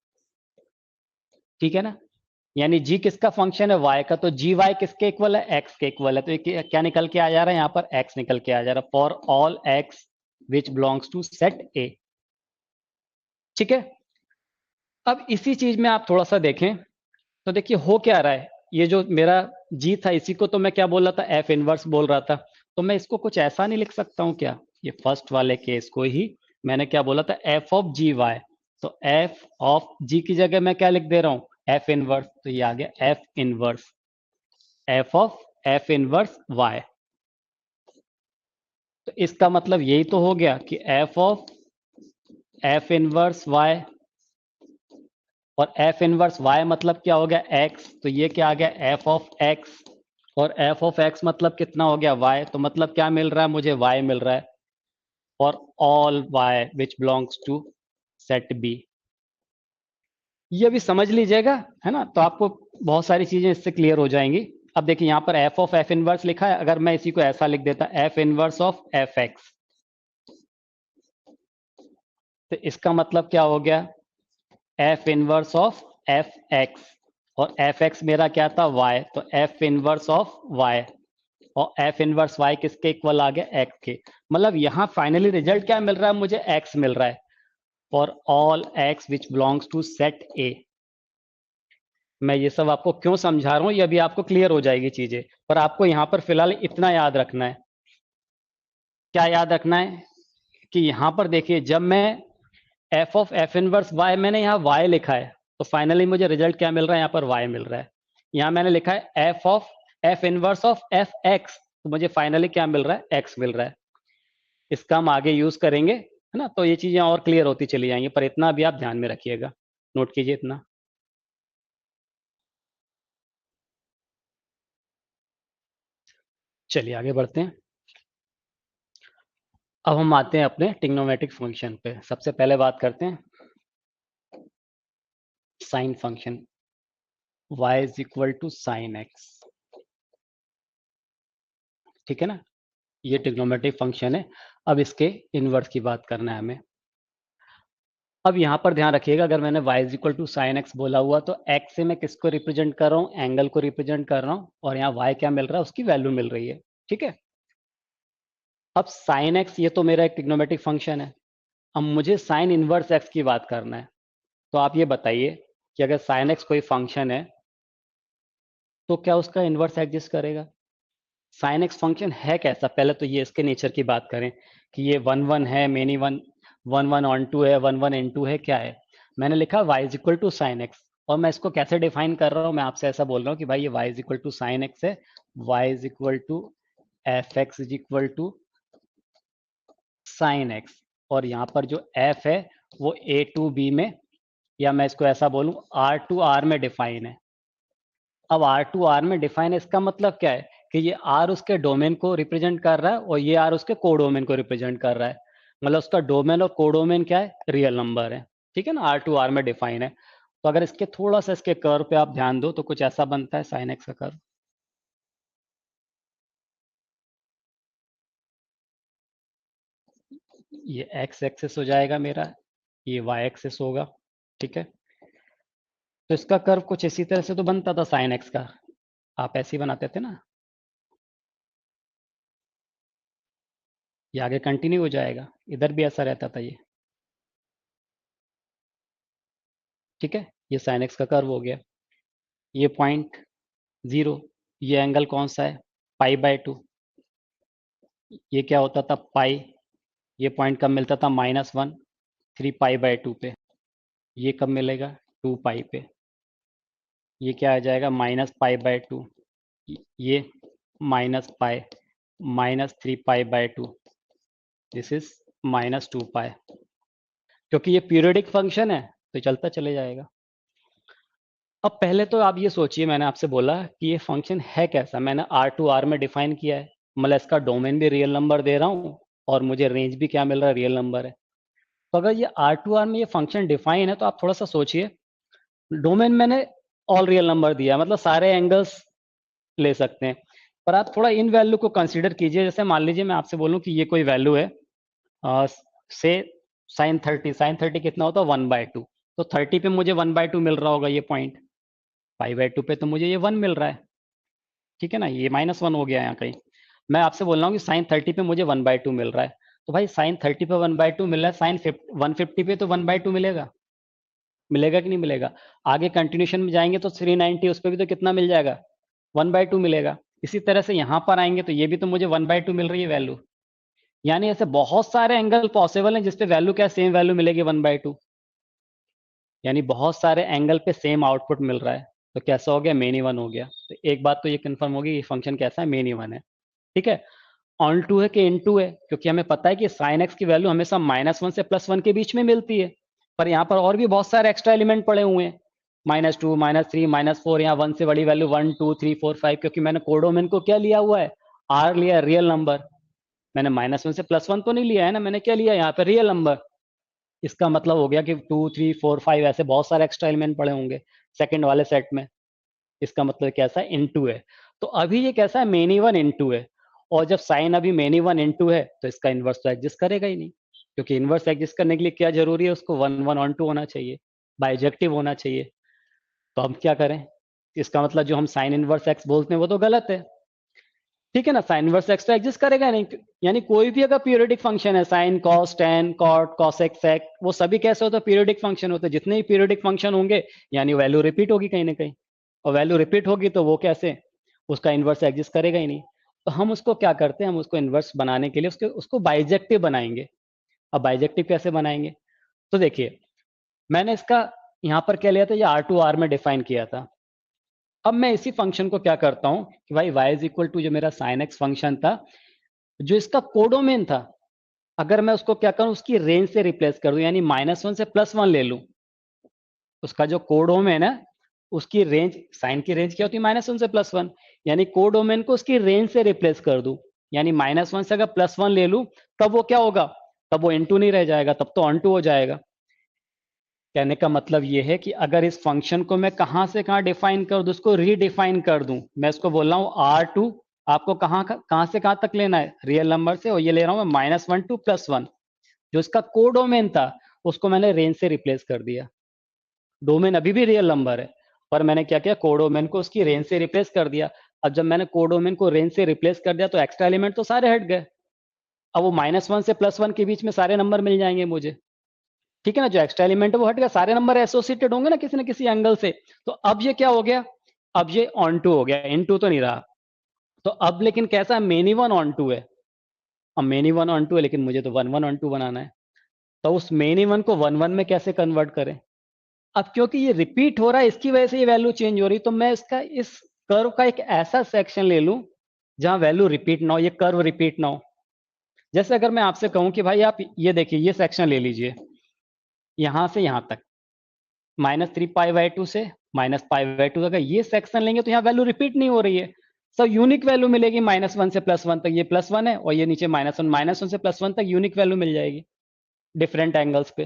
Speaker 1: ठीक है ना। यानी g किसका फंक्शन है, y का, तो gy किसके इक्वल है, x के इक्वल है, तो ये क्या निकल के आ जा रहा है, यहाँ पर x निकल के आ जा रहा है, for all x which belongs to set a, ठीक है। अब इसी चीज में आप थोड़ा सा देखें, तो देखिए हो क्या रहा है, ये जो मेरा जी था इसी को तो मैं क्या बोल रहा था, एफ इनवर्स बोल रहा था, तो मैं इसको कुछ ऐसा नहीं लिख सकता हूं क्या, ये फर्स्ट वाले केस को ही मैंने क्या बोला था, एफ ऑफ जी वाई, तो एफ ऑफ जी की जगह मैं क्या लिख दे रहा हूं, एफ इनवर्स, तो ये आ गया f inverse, f inverse y. तो इसका मतलब यही तो हो गया कि f of f inverse y, और एफ इनवर्स वाई मतलब क्या हो गया, एक्स, तो ये क्या आ गया, एफ ऑफ एक्स, और एफ ऑफ एक्स मतलब कितना हो गया, वाई, तो मतलब क्या मिल रहा है मुझे, वाई मिल रहा है, और all y which belongs to set B. ये भी समझ लीजिएगा, है ना, तो आपको बहुत सारी चीजें इससे क्लियर हो जाएंगी। अब देखिए यहाँ पर एफ ऑफ एफ इनवर्स लिखा है, अगर मैं इसी को ऐसा लिख देता F inverse of F x, तो इसका मतलब क्या हो गया, f inverse of F x, और एफ एक्स मेरा क्या था, वाई, तो एफ इनवर्स ऑफ वाई, और एफ इनवर्स वाई किसके इक्वल आ गया, एक्स के। मतलब यहां फाइनली रिजल्ट क्या मिल रहा है मुझे, एक्स मिल रहा है, for all x which belongs to set A. मैं ये सब आपको क्यों समझा रहा हूं, ये अभी आपको क्लियर हो जाएगी चीजें, पर आपको यहां पर फिलहाल इतना याद रखना है, क्या याद रखना है, कि यहां पर देखिए जब मैं f of f inverse y, मैंने यहाँ वाई लिखा है, तो फाइनली मुझे रिजल्ट क्या मिल रहा है, यहाँ पर वाई मिल रहा है। यहाँ मैंने लिखा है F of f inverse of F x, तो मुझे फाइनली क्या मिल रहा है, एक्स मिल रहा है। इसका हम आगे यूज करेंगे, है ना, तो ये चीजें और क्लियर होती चली जाएंगी, पर इतना भी आप ध्यान में रखिएगा, नोट कीजिए इतना। चलिए आगे बढ़ते हैं। अब हम आते हैं अपने ट्रिग्नोमेट्रिक फंक्शन पे, सबसे पहले बात करते हैं sine function. y is equal to sine x. ठीक है ना, ये ट्रिग्नोमेट्रिक फंक्शन है। अब इसके इनवर्स की बात करना है हमें। अब यहाँ पर ध्यान रखिएगा, अगर मैंने y is equal to sine x बोला हुआ तो x से मैं किसको रिप्रेजेंट कर रहा हूँ, एंगल को रिप्रेजेंट कर रहा हूँ, और यहाँ y क्या मिल रहा है, उसकी वैल्यू मिल रही है। ठीक है, अब साइन एक्स ये तो मेरा एक ट्रिग्नोमेट्रिक फंक्शन है। अब मुझे साइन इनवर्स एक्स की बात करना है। तो आप ये बताइए कि अगर साइन एक्स कोई फंक्शन है तो क्या उसका इनवर्स एग्जिस्ट करेगा? साइन एक्स फंक्शन है कैसा, पहले तो ये इसके नेचर की बात करें कि ये वन वन है, many one, one one onto है, वन वन इन टू है, क्या है? मैंने लिखा y is equal to sine x, और मैं इसको कैसे डिफाइन कर रहा हूँ, मैं आपसे ऐसा बोल रहा हूँ कि भाई ये y is equal to sine x है, y is equal to f x is equal to sine x, और यहाँ पर जो f है वो a टू b में, या मैं इसको ऐसा बोलूँ r टू r में डिफाइन है। अब R टू R में डिफाइन है, इसका मतलब क्या है कि ये R उसके डोमेन को रिप्रेजेंट कर रहा है और ये R उसके कोडोमेन को रिप्रेजेंट कर रहा है। मतलब उसका डोमेन और कोडोमेन क्या है, रियल नंबर है। ठीक है ना, R टू R में डिफाइन है। तो अगर इसके थोड़ा सा इसके कर्व पे आप ध्यान दो तो कुछ ऐसा बनता है साइन एक्स का कर्व। ये एक्स एक्सिस हो जाएगा मेरा, ये वाई एक्सिस होगा। ठीक है, तो इसका कर्व कुछ इसी तरह से तो बनता था साइन एक्स का, आप ऐसे ही बनाते थे ना, ये आगे कंटिन्यू हो जाएगा, इधर भी ऐसा रहता था ये। ठीक है, ये साइन एक्स का कर्व हो गया। ये पॉइंट जीरो, ये एंगल कौन सा है, पाई/2। ये क्या होता था, पाई। ये पॉइंट कब मिलता था, -1 3 पाई/2 पे। ये कब मिलेगा, 2 पाई पे। ये क्या आ जाएगा, -पाई/2। ये -पाई, -3 पाई/2, दिस इज -2 पाई। क्योंकि ये पीरियोडिक फंक्शन है तो चलता चले जाएगा। अब पहले तो आप ये सोचिए, मैंने आपसे बोला कि ये फंक्शन है कैसा, मैंने R टू R में डिफाइन किया है, मतलब इसका डोमेन भी रियल नंबर दे रहा हूँ और मुझे रेंज भी क्या मिल रहा है, रियल नंबर है। तो अगर ये R टू R में ये फंक्शन डिफाइन है तो आप थोड़ा सा सोचिए, डोमेन मैंने ऑल रियल नंबर दिया है, मतलब सारे एंगल्स ले सकते हैं, पर आप थोड़ा इन वैल्यू को कंसिडर कीजिए। जैसे मान लीजिए मैं आपसे बोलूँ कि ये कोई वैल्यू है, से साइन 30 कितना होता है, 1/2। तो 30 पे मुझे 1/2 मिल रहा होगा ये पॉइंट, पाई/2 पे तो मुझे ये 1 मिल रहा है। ठीक है ना, ये -1 हो गया यहाँ कहीं। मैं आपसे बोल रहा हूँ कि साइन 30 पे मुझे 1/2 मिल रहा है, तो भाई साइन 30 पे 1/2 मिल रहा है, साइन 150 पे तो 1/2 मिलेगा, मिलेगा कि नहीं मिलेगा? आगे कंटिन्यूशन में जाएंगे तो 390 उस पर भी तो कितना मिल जाएगा, 1/2 मिलेगा। इसी तरह से यहाँ पर आएंगे तो ये भी तो मुझे 1/2 मिल रही है वैल्यू। यानी ऐसे बहुत सारे एंगल पॉसिबल हैं जिसपे वैल्यू क्या, सेम वैल्यू मिलेगी 1/2। यानी बहुत सारे एंगल पे सेम आउटपुट मिल रहा है, तो कैसा हो गया, मेन इवन हो गया। तो एक बात तो ये कंफर्म होगी, ये फंक्शन कैसा है, मेन इवन है। ठीक है, ऑन टू है कि इन टू है, क्योंकि हमें पता है कि साइन एक्स की वैल्यू हमेशा -1 से +1 के बीच में मिलती है। पर यहाँ पर और भी बहुत सारे एक्स्ट्रा एलिमेंट पड़े हुए हैं, -2 -3 -4, यहाँ 1 से बड़ी वैल्यू 1 2 3 4 5, क्योंकि मैंने कोडोमेन को क्या लिया हुआ है, आर लिया, रियल नंबर। मैंने -1 से +1 तो नहीं लिया है ना, मैंने क्या लिया यहाँ पे, रियल नंबर। इसका मतलब हो गया कि 2 3 4 5 ऐसे बहुत सारे एक्स्ट्रा एलिमेंट पड़े होंगे सेकंड वाले सेट में। इसका मतलब कैसा है, इनटू है। तो अभी ये कैसा है, मेनी वन इनटू है, और जब साइन अभी मेनी वन इनटू है तो इसका इनवर्स तो एग्जिस्ट करेगा ही नहीं, क्योंकि इनवर्स एग्जिस्ट करने के लिए क्या जरूरी है, उसको 1 1 ऑन टू होना चाहिए, बाइजेक्टिव होना चाहिए। तो हम क्या करें, इसका मतलब जो हम साइन इनवर्स एक्स बोलते हैं वो तो गलत है। ठीक है ना, साइन इनवर्स एक्स तो एग्जिस्ट करेगा नहीं। यानी कोई भी अगर पीरियोडिक फंक्शन है, sine cos tan cot cosec sec, वो सभी कैसे होते हैं, पीरियोडिक फंक्शन होते हैं। जितने भी पीरियोडिक फंक्शन होंगे यानी वैल्यू रिपीट होगी कहीं ना कहीं, और वैल्यू रिपीट होगी तो वो कैसे, उसका इन्वर्स एग्जिस्ट करेगा ही नहीं। तो हम उसको क्या करते हैं, हम उसको इन्वर्स बनाने के लिए उसको बाइजेक्टिव बनाएंगे। अब बाइजेक्टिव कैसे बनाएंगे, तो देखिए मैंने इसका यहाँ पर क्या लिया था, ये आर टू आर में डिफाइन किया था। अब मैं इसी फंक्शन को क्या करता हूँ कि भाई y इज इक्वल टू जो मेरा साइन एक्स फंक्शन था, जो इसका कोडोमेन था, अगर मैं उसको क्या करूं, उसकी रेंज से रिप्लेस कर दूं, यानी -1 से +1 ले लूं। उसका जो कोडोमेन है उसकी रेंज, साइन की रेंज क्या होती है, -1 से +1, यानी कोडोमेन को उसकी रेंज से रिप्लेस कर दूं। यानी -1 से अगर +1 ले लूं तब वो क्या होगा, तब वो इनटू नहीं रह जाएगा, तब तो ऑन टू हो जाएगा। कहने का मतलब ये है कि अगर इस फंक्शन को मैं कहां से कहां डिफाइन कर दूं, उसको रीडिफाइन कर दूं, मैं इसको बोल रहा हूं R2, आपको कहां से कहां तक लेना है, रियल नंबर से, और ये ले रहा हूं मैं -1 टू +1। जो इसका कोडोमेन था उसको मैंने रेंज से रिप्लेस कर दिया। डोमेन अभी भी रियल नंबर है, पर मैंने क्या किया, कोडोमेन को उसकी रेंज से रिप्लेस कर दिया। अब जब मैंने कोडोमेन को रेंज से रिप्लेस कर दिया तो एक्स्ट्रा एलिमेंट तो सारे हट गए। अब वो -1 से +1 के बीच में सारे नंबर मिल जाएंगे मुझे। ठीक है ना, जो एक्स्ट्रा एलिमेंट है वो हट गया, सारे नंबर एसोसिएटेड होंगे ना किसी एंगल से। तो अब ये क्या हो गया, अब ये ऑन टू हो गया, इन टू तो नहीं रहा। तो अब लेकिन कैसा, मेनी वन ऑन टू है। अब मेनी वन ऑन टू है लेकिन मुझे तो वन वन ऑन टू बनाना है। तो उस मेनी वन को वन वन में कैसे कन्वर्ट करें। अब क्योंकि ये रिपीट हो रहा है इसकी वजह से ये वैल्यू चेंज हो रही, तो मैं इसका इस कर्व का एक ऐसा सेक्शन ले लूं जहां वैल्यू रिपीट ना हो, ये कर्व रिपीट ना हो। जैसे अगर मैं आपसे कहूं कि भाई आप ये देखिए, ये सेक्शन ले लीजिए, यहां से यहां तक, -3π/2 से -π/2 तक ये सेक्शन लेंगे तो यहाँ वैल्यू रिपीट नहीं हो रही है, सब यूनिक वैल्यू मिलेगी। -1 से +1 तक ये +1 है, और ये नीचे -1 से +1 तक यूनिक वैल्यू मिल जाएगी डिफरेंट एंगल्स पे।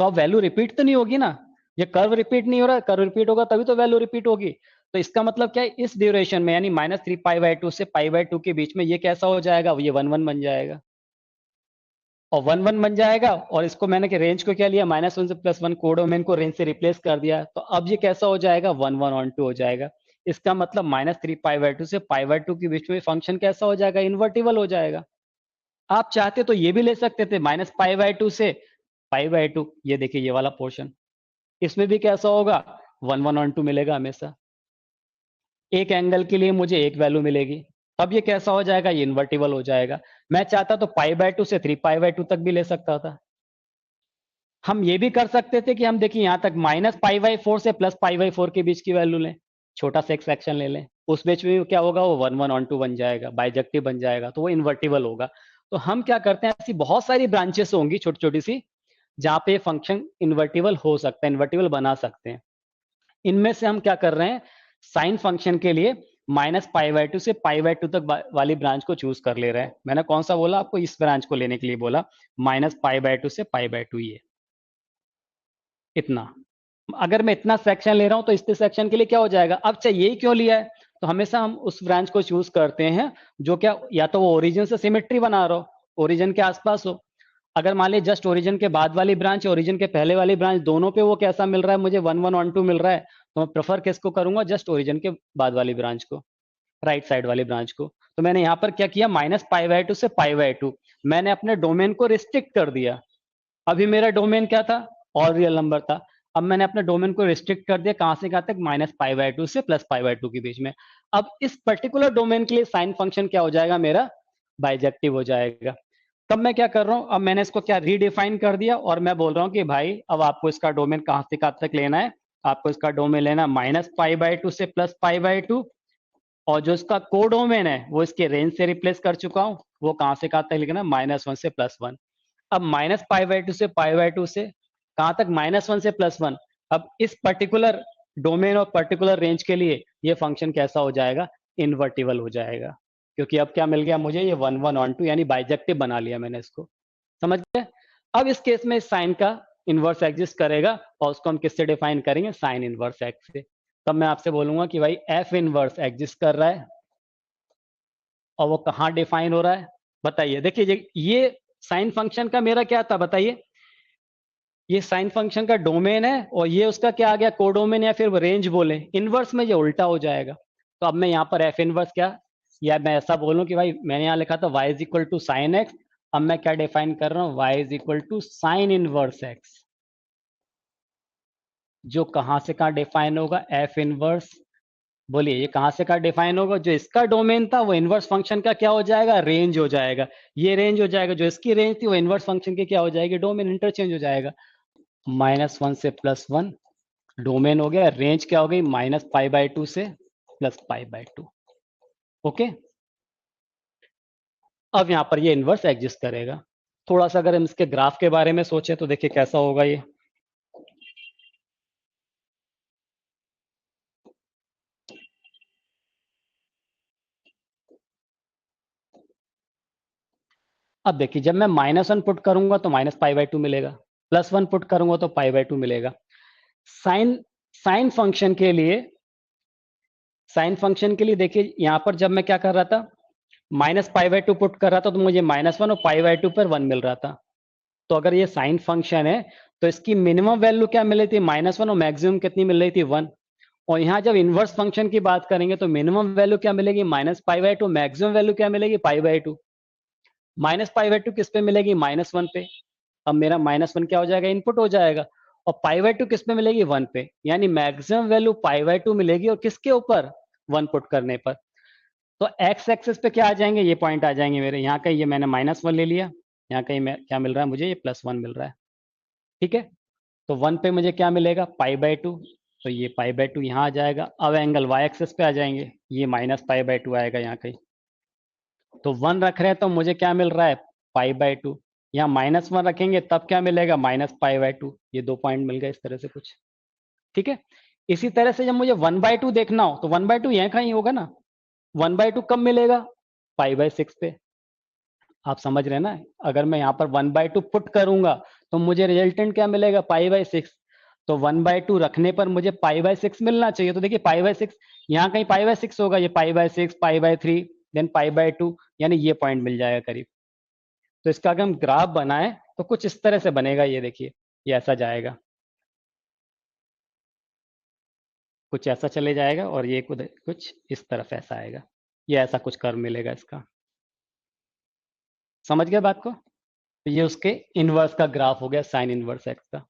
Speaker 1: तो अब वैल्यू रिपीट तो नहीं होगी ना, ये कर्व रिपीट नहीं हो रहा, कर्व रिपीट होगा तभी तो वैल्यू रिपीट होगी। तो इसका मतलब क्या है, इस ड्यूरेशन में यानी -3π/2 से π/2 के बीच में ये कैसा हो जाएगा, ये 1 1 बन जाएगा, और 1 1 बन जाएगा। और इसको मैंने कि रेंज को क्या लिया, -1 से +1, कोडोमेन को रेंज से रिप्लेस कर दिया, तो अब ये कैसा हो जाएगा, 1 1 ऑन 2 हो जाएगा। इसका मतलब -3π/2 से π/2 के बीच में फंक्शन कैसा हो जाएगा, इन्वर्टिबल हो जाएगा। आप चाहते तो ये भी ले सकते थे, -π/2 से π/2, ये देखिए ये वाला पोर्शन, इसमें भी कैसा होगा, 1 1 ऑन 2 मिलेगा हमेशा। एक एंगल के लिए मुझे एक वैल्यू मिलेगी। अब ये कैसा हो जाएगा, ये इन्वर्टिबल हो जाएगा। मैं चाहता तो π/2 से 3π/2 तक भी ले सकता था। हम ये भी कर सकते थे कि हम देखिए यहां तक -π/4 से +π/4 के बीच की वैल्यू लें, छोटा सा एक सेक्शन ले लें, उस बीच में क्या होगा, वो 1 1 ऑन 2 बन जाएगा, बाइजेक्टिव बन जाएगा, तो वो इन्वर्टिबल होगा। तो हम क्या करते हैं, ऐसी बहुत सारी ब्रांचेस होंगी छोटी छोटी सी, जहां पे फंक्शन इन्वर्टिबल हो सकता है, इन्वर्टिबल बना सकते हैं। इनमें से हम क्या कर रहे हैं, साइन फंक्शन के लिए -π/2 से π/2 तक वाली ब्रांच को चूज कर ले रहे हैं। मैंने कौन सा बोला आपको, इस ब्रांच को लेने के लिए बोला, -π/2 से π/2, ये इतना। अगर मैं इतना सेक्शन ले रहा हूं तो इस सेक्शन के लिए क्या हो जाएगा, अब चाहिए यही क्यों लिया है, तो हमेशा हम उस ब्रांच को चूज करते हैं जो क्या, या तो वो ओरिजिन से सिमेट्री बना रहा हो, ओरिजिन के आसपास हो। अगर मान लीजिए जस्ट ओरिजिन के बाद वाली ब्रांच, ओरिजिन के पहले वाली ब्रांच, दोनों पे वो कैसा मिल रहा है, मुझे 1 1 ऑन 2 मिल रहा है, तो मैं प्रेफर किसको करूंगा, जस्ट ओरिजिन के बाद वाली ब्रांच को, राइट साइड वाली ब्रांच को। तो मैंने यहाँ पर क्या किया, -π/2 से π/2, मैंने अपने डोमेन को रिस्ट्रिक्ट कर दिया। अभी मेरा डोमेन क्या था, और रियल नंबर था। अब मैंने अपने डोमेन को रिस्ट्रिक्ट कर दिया, कहां से कहां तक, -π/2 से +π/2 के बीच में। अब इस पर्टिकुलर डोमेन के लिए साइन फंक्शन क्या हो जाएगा मेरा, बाइजेक्टिव हो जाएगा। तब मैं क्या कर रहा हूं, अब मैंने इसको क्या रीडिफाइन कर दिया, और मैं बोल रहा हूं कि भाई अब आपको इसका डोमेन कहां से कहां तक लेना है, आपको इसका डोमेन लेना -π/2 से +π/2, और जो इसका कोडोमेन है वो इसके रेंज से रिप्लेस कर चुका हूं, वो कहां से कहां तक लिखना है, -1 से +1। अब -π/2 से π/2 से कहां तक, -1 से +1। अब इस पर्टिकुलर डोमेन और पर्टिकुलर रेंज के लिए ये फंक्शन कैसा हो जाएगा, इन्वर्टिबल हो जाएगा, क्योंकि अब क्या मिल गया मुझे, ये 1 1 ऑन 2 यानी बाइजेक्टिव बना लिया मैंने इसको। समझ गए। अब इस केस में साइन का इनवर्स एग्जिस्ट करेगा, और उसको हम किससे डिफाइन करेंगे, साइन इनवर्स एक्स से। तब मैं आपसे बोलूंगा कि भाई एफ इनवर्स एग्जिस्ट कर रहा है, और वो कहाँ डिफाइन हो रहा है, बताइए। देखिए ये साइन फंक्शन का मेरा क्या था बताइए, ये साइन फंक्शन का डोमेन है, और ये उसका क्या आ गया, कोडोमेन, या फिर रेंज बोले। इनवर्स में ये उल्टा हो जाएगा। तो अब मैं यहाँ पर एफ इनवर्स क्या, या मैं ऐसा बोलूं कि भाई मैंने यहाँ लिखा था y is equal to sine x, अब मैं क्या डिफाइन कर रहा हूँ, y is equal to sine inverse x. जो कहां से कहां डिफाइन होगा, एफ इनवर्स, बोलिए ये कहां से कहां डिफाइन होगा, जो इसका डोमेन था वो इनवर्स फंक्शन का क्या हो जाएगा, रेंज हो जाएगा। ये रेंज हो जाएगा, जो इसकी रेंज थी वो इनवर्स फंक्शन की क्या हो जाएगी, डोमेन, इंटरचेंज हो जाएगा। -1 से +1 डोमेन हो गया, रेंज क्या हो गई, -π/2 से +π/2। ओके। अब यहां पर ये इनवर्स एग्जिस्ट करेगा। थोड़ा सा अगर हम इसके ग्राफ के बारे में सोचें तो देखिए कैसा होगा ये। अब देखिए जब मैं -1 पुट करूंगा तो -π/2 मिलेगा, +1 पुट करूंगा तो π/2 मिलेगा। साइन फंक्शन के लिए देखिए यहाँ पर जब मैं क्या कर रहा था, -π/2 पुट कर रहा था तो मुझे -1 और π/2 पर 1 मिल रहा था। तो अगर ये साइन फंक्शन है तो इसकी मिनिमम वैल्यू क्या मिल रही थी, -1, और मैक्सिमम कितनी मिल रही थी, 1। और यहाँ जब इनवर्स फंक्शन की बात करेंगे तो मिनिमम वैल्यू क्या मिलेगी, -π/2, मैक्सिमम वैल्यू क्या मिलेगी, π/2। -π/2 किस पे मिलेगी, -1 पे। अब मेरा -1 क्या हो जाएगा, इनपुट हो जाएगा। और π/2 किस पे मिलेगी, 1 पे। यानी मैक्सिमम वैल्यू π/2 मिलेगी, और किसके ऊपर, 1 पुट करने पर। तो एक्स एक्सेस पे क्या आ जाएंगे, ये पॉइंट आ जाएंगे मेरे। यहाँ कहीं ये मैंने -1 ले लिया, यहाँ कहीं मैं क्या मिल रहा है मुझे, ये +1 मिल रहा है। ठीक है, तो 1 पे मुझे क्या मिलेगा, π/2। तो ये π/2 यहाँ आ जाएगा। अब एंगल y एक्सेस पे आ जाएंगे, ये -π/2 आएगा यहाँ कहीं। तो 1 रख रहे हैं तो मुझे क्या मिल रहा है, π/2। यहाँ -1 रखेंगे तब क्या मिलेगा, -π/2। ये 2 पॉइंट मिल गए इस तरह से कुछ। ठीक है, इसी तरह से जब मुझे 1/2 देखना हो तो 1/2 यहाँ कहीं होगा ना। 1/2 कब मिलेगा, π/6 पे। आप समझ रहे हैं ना, अगर मैं यहाँ पर 1/2 पुट करूंगा तो मुझे रिजल्टेंट क्या मिलेगा, π/6। तो 1/2 रखने पर मुझे π/6 मिलना चाहिए। तो देखिए π/6 यहाँ कहीं π/6 होगा, ये π/6, π/3, देन π/2, यानी ये पॉइंट मिल जाएगा करीब। तो इसका अगर हम ग्राफ बनाए तो कुछ इस तरह से बनेगा, ये देखिए, ये ऐसा जाएगा, कुछ ऐसा चले जाएगा, और ये कुछ इस तरफ ऐसा आएगा। ये ऐसा कुछ कर्व मिलेगा इसका। समझ गए बात को। तो ये उसके इनवर्स का ग्राफ हो गया, साइन इनवर्स एक्स का।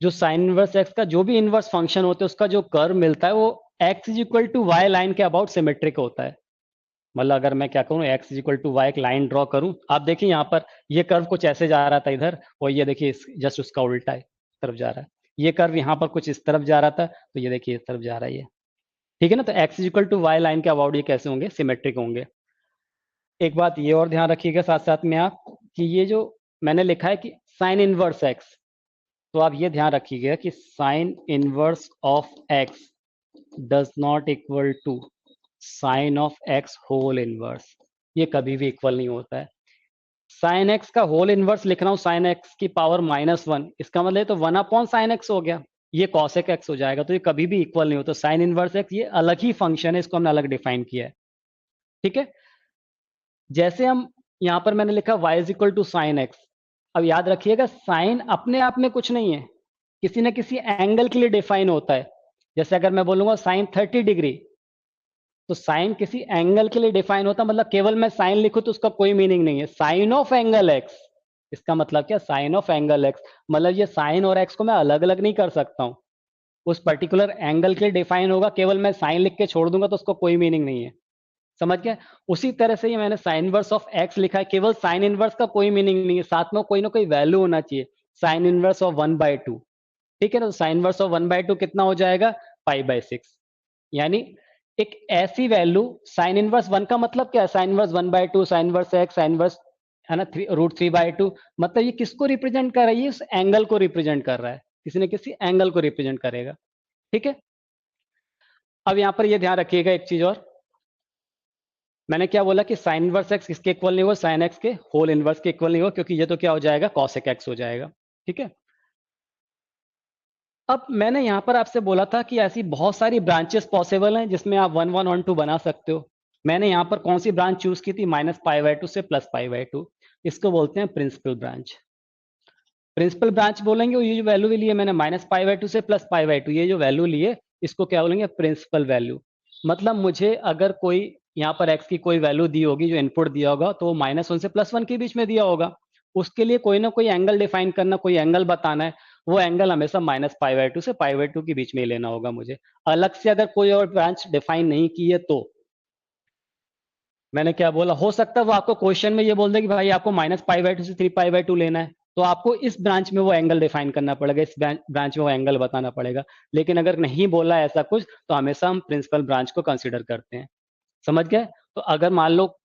Speaker 1: जो साइन इनवर्स एक्स का जो भी इनवर्स फंक्शन होता है उसका जो कर्व मिलता है वो x = y लाइन के अबाउट सिमेट्रिक होता है। मतलब अगर मैं क्या करूं, x = y एक लाइन ड्रॉ करूं, आप देखिए यहाँ पर ये कर्व कुछ ऐसे जा रहा था इधर, और ये देखिए जस्ट उसका उल्टा है, तरफ जा रहा है। ये कर्व यहाँ पर कुछ इस तरफ जा रहा था, तो ये देखिए इस तरफ जा रहा है ये। ठीक है ना, तो x = y लाइन के अबाउट ये कैसे होंगे, सिमेट्रिक होंगे। एक बात ये और ध्यान रखिएगा साथ साथ में आप, कि ये जो मैंने लिखा है कि साइन इनवर्स एक्स, तो आप ये ध्यान रखिएगा कि sine inverse of x does not equal to sine of x whole inverse. ये कभी भी इक्वल नहीं होता है। साइन एक्स का होल इनवर्स लिख रहा हूँ, साइन एक्स की पावर -1, इसका मतलब तो 1/sin x हो गया, ये cosec x हो जाएगा। तो ये कभी भी इक्वल नहीं होता। साइन इनवर्स एक्स ये अलग ही फंक्शन है, इसको हमने अलग डिफाइन किया है। ठीक है, जैसे हम यहाँ पर मैंने लिखा y = sin x। अब याद रखिएगा, साइन अपने आप में कुछ नहीं है, किसी न किसी एंगल के लिए डिफाइन होता है। जैसे अगर मैं बोलूंगा साइन 30 डिग्री, तो साइन किसी एंगल के लिए डिफाइन होता है। मतलब केवल मैं साइन लिखूं तो उसका कोई मीनिंग नहीं है। साइन ऑफ एंगल एक्स, इसका मतलब क्या, साइन ऑफ एंगल एक्स, मतलब ये साइन और एक्स को मैं अलग अलग नहीं कर सकता हूं, उस पर्टिकुलर एंगल के लिए डिफाइन होगा। केवल मैं साइन लिख के छोड़ दूंगा तो उसको कोई मीनिंग नहीं है। समझ गए। उसी तरह से ये मैंने साइन इनवर्स ऑफ एक्स लिखा है, केवल साइन इनवर्स का कोई मीनिंग नहीं है, साथ में कोई ना कोई वैल्यू होना चाहिए। साइन इनवर्स ऑफ 1/2, ठीक है ना, तो साइन इनवर्स ऑफ 1/2 कितना हो जाएगा, π/6। यानी एक ऐसी वैल्यू, साइन इनवर्स 1 का मतलब क्या है, sine inverse 1/2, sign inverse x, sine inverse है ना √3/2, मतलब ये किसको रिप्रेजेंट कर रहा है, ये उस एंगल को रिप्रेजेंट कर रहा है, किसी न किसी एंगल को रिप्रेजेंट करेगा। ठीक है, अब यहां पर ये ध्यान रखिएगा एक चीज और, मैंने क्या बोला कि साइन इनवर्स एक्स किसके इक्वल नहीं हुआ, साइन एक्स के होल इनवर्स के इक्वल नहीं हुआ, क्योंकि ये तो क्या हो जाएगा, cosec x हो जाएगा। ठीक है, अब मैंने यहां पर आपसे बोला था कि ऐसी बहुत सारी ब्रांचेस पॉसिबल हैं जिसमें आप 1 1 1 2 बना सकते हो। मैंने यहां पर कौन सी ब्रांच चूज की थी, -π/2 से +π/2, इसको बोलते हैं प्रिंसिपल ब्रांच। प्रिंसिपल ब्रांच बोलेंगे, और ये जो वैल्यू लिए मैंने -π/2 से +π/2, ये जो वैल्यू लिए इसको क्या बोलेंगे, प्रिंसिपल वैल्यू। मतलब मुझे अगर कोई यहाँ पर x की कोई वैल्यू दी होगी, जो इनपुट दिया होगा, तो -1 से +1 के बीच में दिया होगा। उसके लिए कोई ना कोई एंगल डिफाइन करना, कोई एंगल बताना है, वो एंगल हमेशा -π/2 से π/2 के बीच में ही लेना होगा मुझे। अलग से अगर कोई और ब्रांच डिफाइन नहीं की है तो मैंने क्या बोला, हो सकता है वो आपको क्वेश्चन में ये बोल दे कि भाई आपको -π/2 से 3π/2 लेना है, तो आपको इस ब्रांच में वो एंगल डिफाइन करना पड़ेगा, इस ब्रांच में वो एंगल बताना पड़ेगा। लेकिन अगर नहीं बोला ऐसा कुछ, तो हमेशा हम प्रिंसिपल ब्रांच को कंसिडर करते हैं। समझ गए। तो अगर मान लो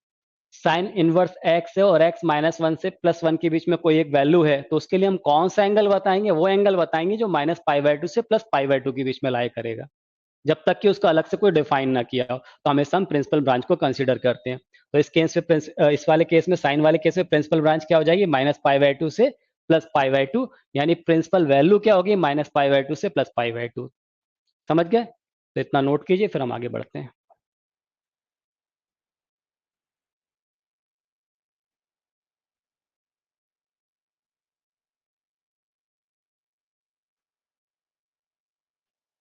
Speaker 1: साइन इनवर्स एक्स है और x -1 से +1 के बीच में कोई एक वैल्यू है, तो उसके लिए हम कौन सा एंगल बताएंगे, वो एंगल बताएंगे जो -π/2 से +π/2 के बीच में लाई करेगा, जब तक कि उसको अलग से कोई डिफाइन ना किया हो। तो हमेशा हम प्रिंसिपल ब्रांच को कंसीडर करते हैं। तो इस केस में इस वाले केस में, साइन वाले केस में प्रिंसिपल ब्रांच क्या हो जाएगी, -π/2 से प्लस पाई बाय टू, यानी प्रिंसिपल वैल्यू क्या होगी, माइनस पाई बाय टू से प्लस पाई बाय टू। समझ गए? तो इतना नोट कीजिए, फिर हम आगे बढ़ते हैं।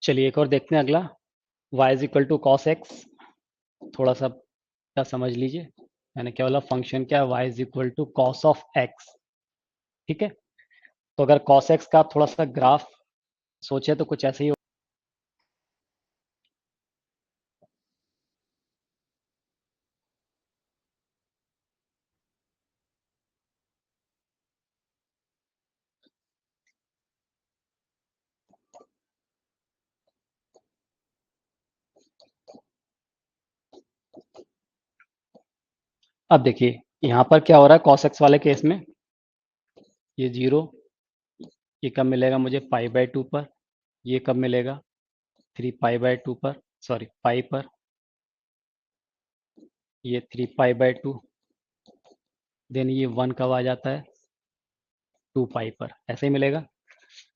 Speaker 1: चलिए एक और देखते हैं, अगला y is equal to cos x. थोड़ा सा क्या समझ लीजिए, मैंने क्या बोला, फंक्शन क्या है, y is equal to cos of x. ठीक है, तो अगर कॉस एक्स का आप थोड़ा सा ग्राफ सोचे तो कुछ ऐसे ही अब देखिए यहाँ पर क्या हो रहा है, कॉस एक्स वाले केस में ये जीरो, ये कब मिलेगा मुझे, पाई बाय टू पर। ये कब मिलेगा, थ्री पाई बाय टू पर, सॉरी पाई पर। ये three pi by two, then ये वन कब आ जाता है, टू पाई पर, ऐसे ही मिलेगा।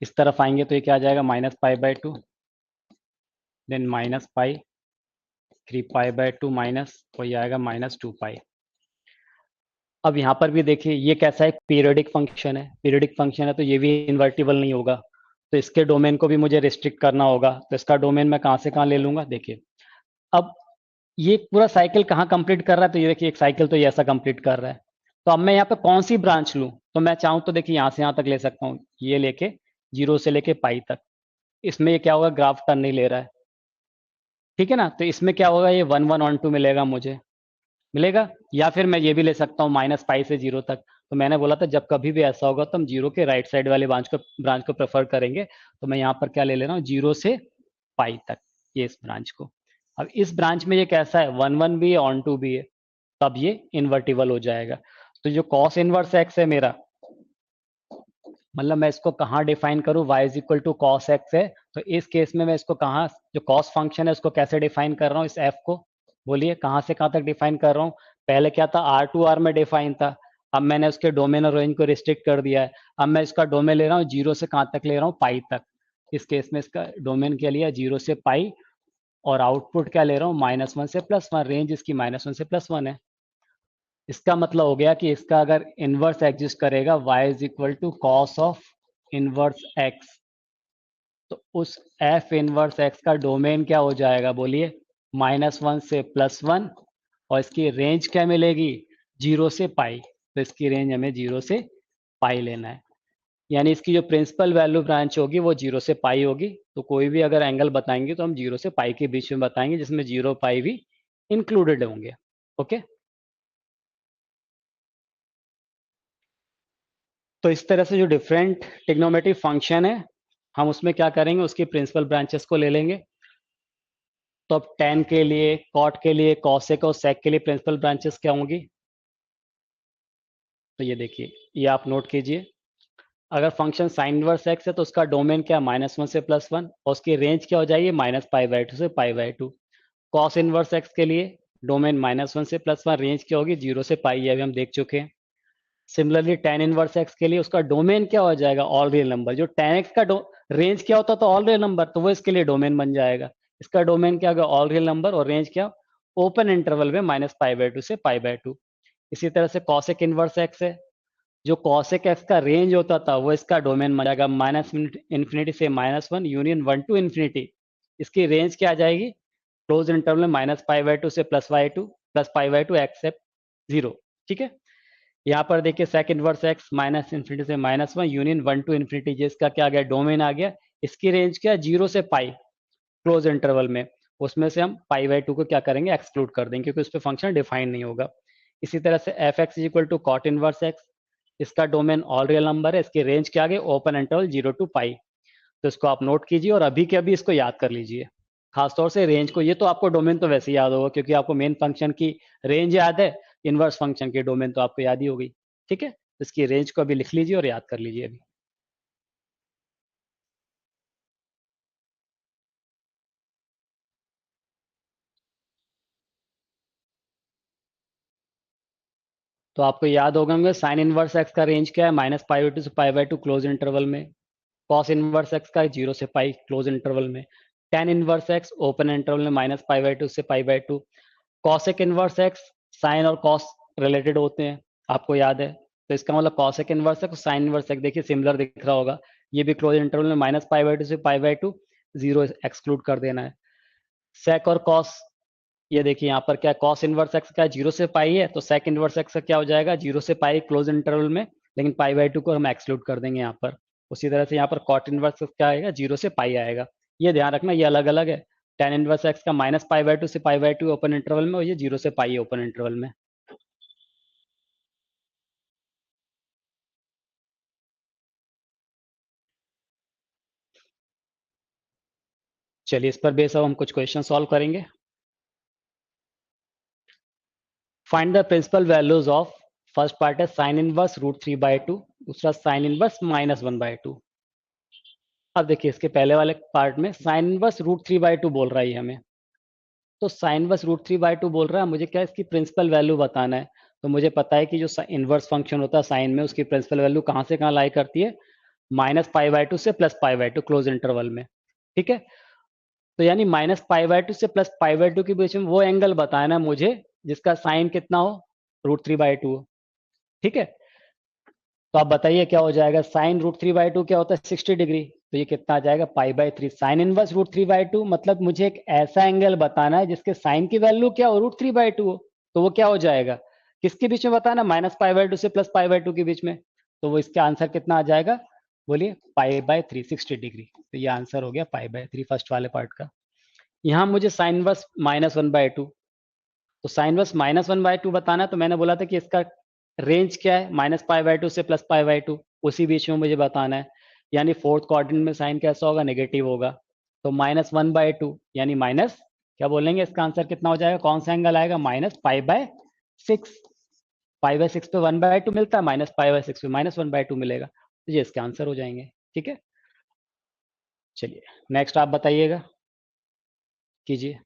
Speaker 1: इस तरफ आएंगे तो ये क्या आ जाएगा, minus pi by two, then minus pi, three pi by two minus, और ये आएगा माइनस टू पाई। अब यहाँ पर भी देखिए ये कैसा है, पीरियोडिक फंक्शन है, पीरियोडिक फंक्शन है तो ये भी इन्वर्टिबल नहीं होगा, तो इसके डोमेन को भी मुझे रिस्ट्रिक्ट करना होगा। तो इसका डोमेन मैं कहाँ से कहाँ ले लूंगा, देखिए अब ये पूरा साइकिल कहाँ कंप्लीट कर रहा है, तो ये देखिए एक साइकिल तो ये ऐसा कंप्लीट कर रहा है। तो अब मैं यहाँ पे कौन सी ब्रांच लूँ, तो मैं चाहूँ तो देखिए यहाँ से यहाँ तक ले सकता हूँ, ये लेके जीरो से लेके पाई तक। इसमें ये क्या होगा, ग्राफ टर्न नहीं ले रहा है, ठीक है ना। तो इसमें क्या होगा, ये वन वन ऑन टू मिलेगा मुझे, मिलेगा। या फिर मैं ये भी ले सकता हूँ माइनस पाई से जीरो तक। तो मैंने बोला था जब कभी भी ऐसा होगा तो हम जीरो के राइट साइड वाले ब्रांच को प्रेफर करेंगे। तो मैं यहाँ पर क्या ले रहा हूँ, जीरो से पाई तक, ये इस ब्रांच को। अब इस ब्रांच में ये कैसा है, वन वन भी है, ऑन टू भी है, तब ये इन्वर्टिबल हो जाएगा। तो जो कॉस इनवर्स एक्स है मेरा, मतलब मैं इसको कहाँ डिफाइन करूँ, y is equal to cos x है, तो इस केस में मैं इसको कहाँ, जो कॉस फंक्शन है उसको कैसे डिफाइन कर रहा हूँ, इस f को, बोलिए कहाँ से कहाँ तक डिफाइन कर रहा हूँ। पहले क्या था, आर टू आर में डिफाइन था, अब मैंने उसके डोमेन और रेंज को रिस्ट्रिक्ट कर दिया है। अब मैं इसका डोमेन ले रहा हूँ जीरो से कहाँ तक ले रहा हूँ, पाई तक। इस केस में इसका डोमेन क्या लिया, जीरो से पाई, और आउटपुट क्या ले रहा हूँ, माइनस वन से प्लस वन, रेंज इसकी माइनस वन से प्लस वन है। इसका मतलब हो गया कि इसका अगर इनवर्स एग्जिस्ट करेगा, y is equal to cos of inverse x, तो उस f इनवर्स x का डोमेन क्या हो जाएगा, बोलिए माइनस वन से प्लस वन, और इसकी रेंज क्या मिलेगी, जीरो से पाई। तो इसकी रेंज हमें जीरो से पाई लेना है, यानी इसकी जो प्रिंसिपल वैल्यू ब्रांच होगी वो जीरो से पाई होगी। तो कोई भी अगर एंगल बताएंगे तो हम जीरो से पाई के बीच में बताएंगे, जिसमें जीरो पाई भी इंक्लूडेड होंगे। ओके, तो इस तरह से जो डिफरेंट ट्रिग्नोमेट्रिक फंक्शन है, हम उसमें क्या करेंगे, उसकी प्रिंसिपल ब्रांचेस को ले लेंगे। तो अब टेन के लिए, कॉट के लिए, कॉसेक और सेक के लिए प्रिंसिपल ब्रांचेस क्या होंगी, तो ये देखिए, ये आप नोट कीजिए। अगर फंक्शन साइन इनवर्स एक्स है तो उसका डोमेन क्या, माइनस वन से प्लस वन, और उसकी रेंज क्या हो जाएगी, माइनस पाई बाय टू से पाई by to. Cos inverse x के लिए डोमेन माइनस वन से प्लस वन, रेंज क्या होगी, जीरो से पाई, ये अभी हम देख चुके हैं। सिमिलरली tan इनवर्स एक्स के लिए उसका डोमेन क्या हो जाएगा, ऑल रियल नंबर। जो tan एक्स का रेंज क्या होता, तो ऑल रियल नंबर, तो वो इसके लिए डोमेन बन जाएगा। इसका डोमेन क्या होगा, ऑल रियल नंबर, और रेंज क्या, ओपन इंटरवल में माइनस पाई बाय टू से पाई बाय टू। इसी तरह से कॉसेक इनवर्स एक्स है, जो कॉसेक एक्स का रेंज होता था वो इसका डोमेन बन जाएगा माइनस इन्फिनिटी से minus one, union one to infinity. इसकी रेंज क्या आ जाएगी, क्लोज इंटरवल में माइनस पाई बाय टू से plus by two, plus pi by two except zero. ठीक है, यहाँ पर देखिए sec inverse X, minus infinity से minus one, union one to infinity, जिसका क्या आ गया, डोमेन आ गया। इसकी रेंज क्या है, जीरो से पाई, क्लोज इंटरवल में। उसमें से हम पाई बाई टू को क्या करेंगे, एक्सक्लूड कर देंगे, क्योंकि उस पर फंक्शन डिफाइन नहीं होगा। इसी तरह से f x equal to cot inverse x, इसका डोमेन ऑल रियल नंबर है, इसकी रेंज क्या आ गई, open interval zero to pi. तो इसको आप नोट कीजिए और अभी के अभी इसको याद कर लीजिए, खासतौर से रेंज को। ये तो आपको डोमेन तो वैसे ही याद होगा, क्योंकि आपको मेन फंक्शन की रेंज याद है, इनवर्स फंक्शन की डोमेन तो आपको याद ही होगी। ठीक है, इसकी रेंज को अभी लिख लीजिए और याद कर लीजिए अभी। तो आपको याद होगा साइन इनवर्स एक्स का रेंज क्या है, -π/2 से π/2 क्लोज इंटरवल में। कॉस इनवर्स एक्स का 0 से पाई क्लोज इंटरवल में। Tan inverse x open interval में -π/2 से π/2। कॉसेक इनवर्स एक्स, साइन और कॉस रिलेटेड होते हैं, आपको याद है। तो इसका मतलब cosec inverse x, sign inverse x देखिए सिमिलर दिख रहा होगा। ये भी क्लोज इंटरवल में -π/2 से π/2, 0 एक्सक्लूड कर देना है। सेक और कॉस, ये देखिए यहाँ पर क्या कॉस इनवर्स एक्स का 0 से पाई है, तो सेक इनवर्स एक्स का क्या हो जाएगा, 0 से पाई क्लोज इंटरवल में, लेकिन π/2 को हम एक्सक्लूड कर देंगे यहाँ पर। उसी तरह से यहाँ पर कॉट इनवर्स एक्स क्या आएगा, 0 से पाई आएगा। ये ध्यान रखना, ये अलग अलग है। टेन इनवर्स एक्स का -π/2 से π/2 ओपन इंटरवल में, और ये 0 से पाई ओपन इंटरवल में। चलिए इस पर बेस अब हम कुछ क्वेश्चन सॉल्व करेंगे। Find the principal values of, first part है साइन इनवर्स √3/2, दूसरा साइन इनवर्स -1/2। अब देखिए इसके पहले वाले पार्ट में साइन इनवर्स √3/2 बोल रहा है ये हमें। तो साइन इनवर्स √3/2 बोल रहा है, मुझे क्या इसकी प्रिंसिपल वैल्यू बताना है। तो मुझे पता है कि जो इनवर्स फंक्शन होता है साइन में, उसकी प्रिंसिपल वैल्यू कहाँ से कहाँ लाई करती है, -π/2 से +π/2 क्लोज इंटरवल में। ठीक है, तो यानी -π/2 से +π/2 के बीच में वो एंगल बताना है मुझे जिसका साइन कितना हो, √3/2 हो। ठीक है, तो आप बताइए क्या हो जाएगा, साइन √3/2 क्या होता है, 60 डिग्री। तो ये कितना आ जाएगा, π/3। साइन इनवर्स √3/2 मतलब मुझे एक ऐसा एंगल बताना है जिसके साइन की वैल्यू क्या हो, √3/2 हो। तो वो क्या हो जाएगा, किसके बीच में बताना, -π/2 से +π/2 के बीच में। तो वो इसका आंसर कितना आ जाएगा, बोलिए π/3, 60 डिग्री। तो ये आंसर हो गया π/3 फर्स्ट वाले पार्ट का। यहाँ मुझे साइन इनवर्स -1/2, तो साइन इनवर्स -1/2 बताना है, तो मैंने बोला था कि इसका रेंज क्या है, -π/2 से +π/2, उसी बीच में मुझे बताना है। यानी फोर्थ क्वाड्रेंट में साइन कैसा होगा, नेगेटिव होगा। तो -1/2 यानी माइनस, क्या बोलेंगे, इसका आंसर कितना हो जाएगा, कौन सा एंगल आएगा, -π/6। π/6 पे 1/2 मिलता है, -π/6 पे -1/2 मिलेगा। तो ये इसके आंसर हो जाएंगे। ठीक है, चलिए नेक्स्ट आप बताइएगा, कीजिए।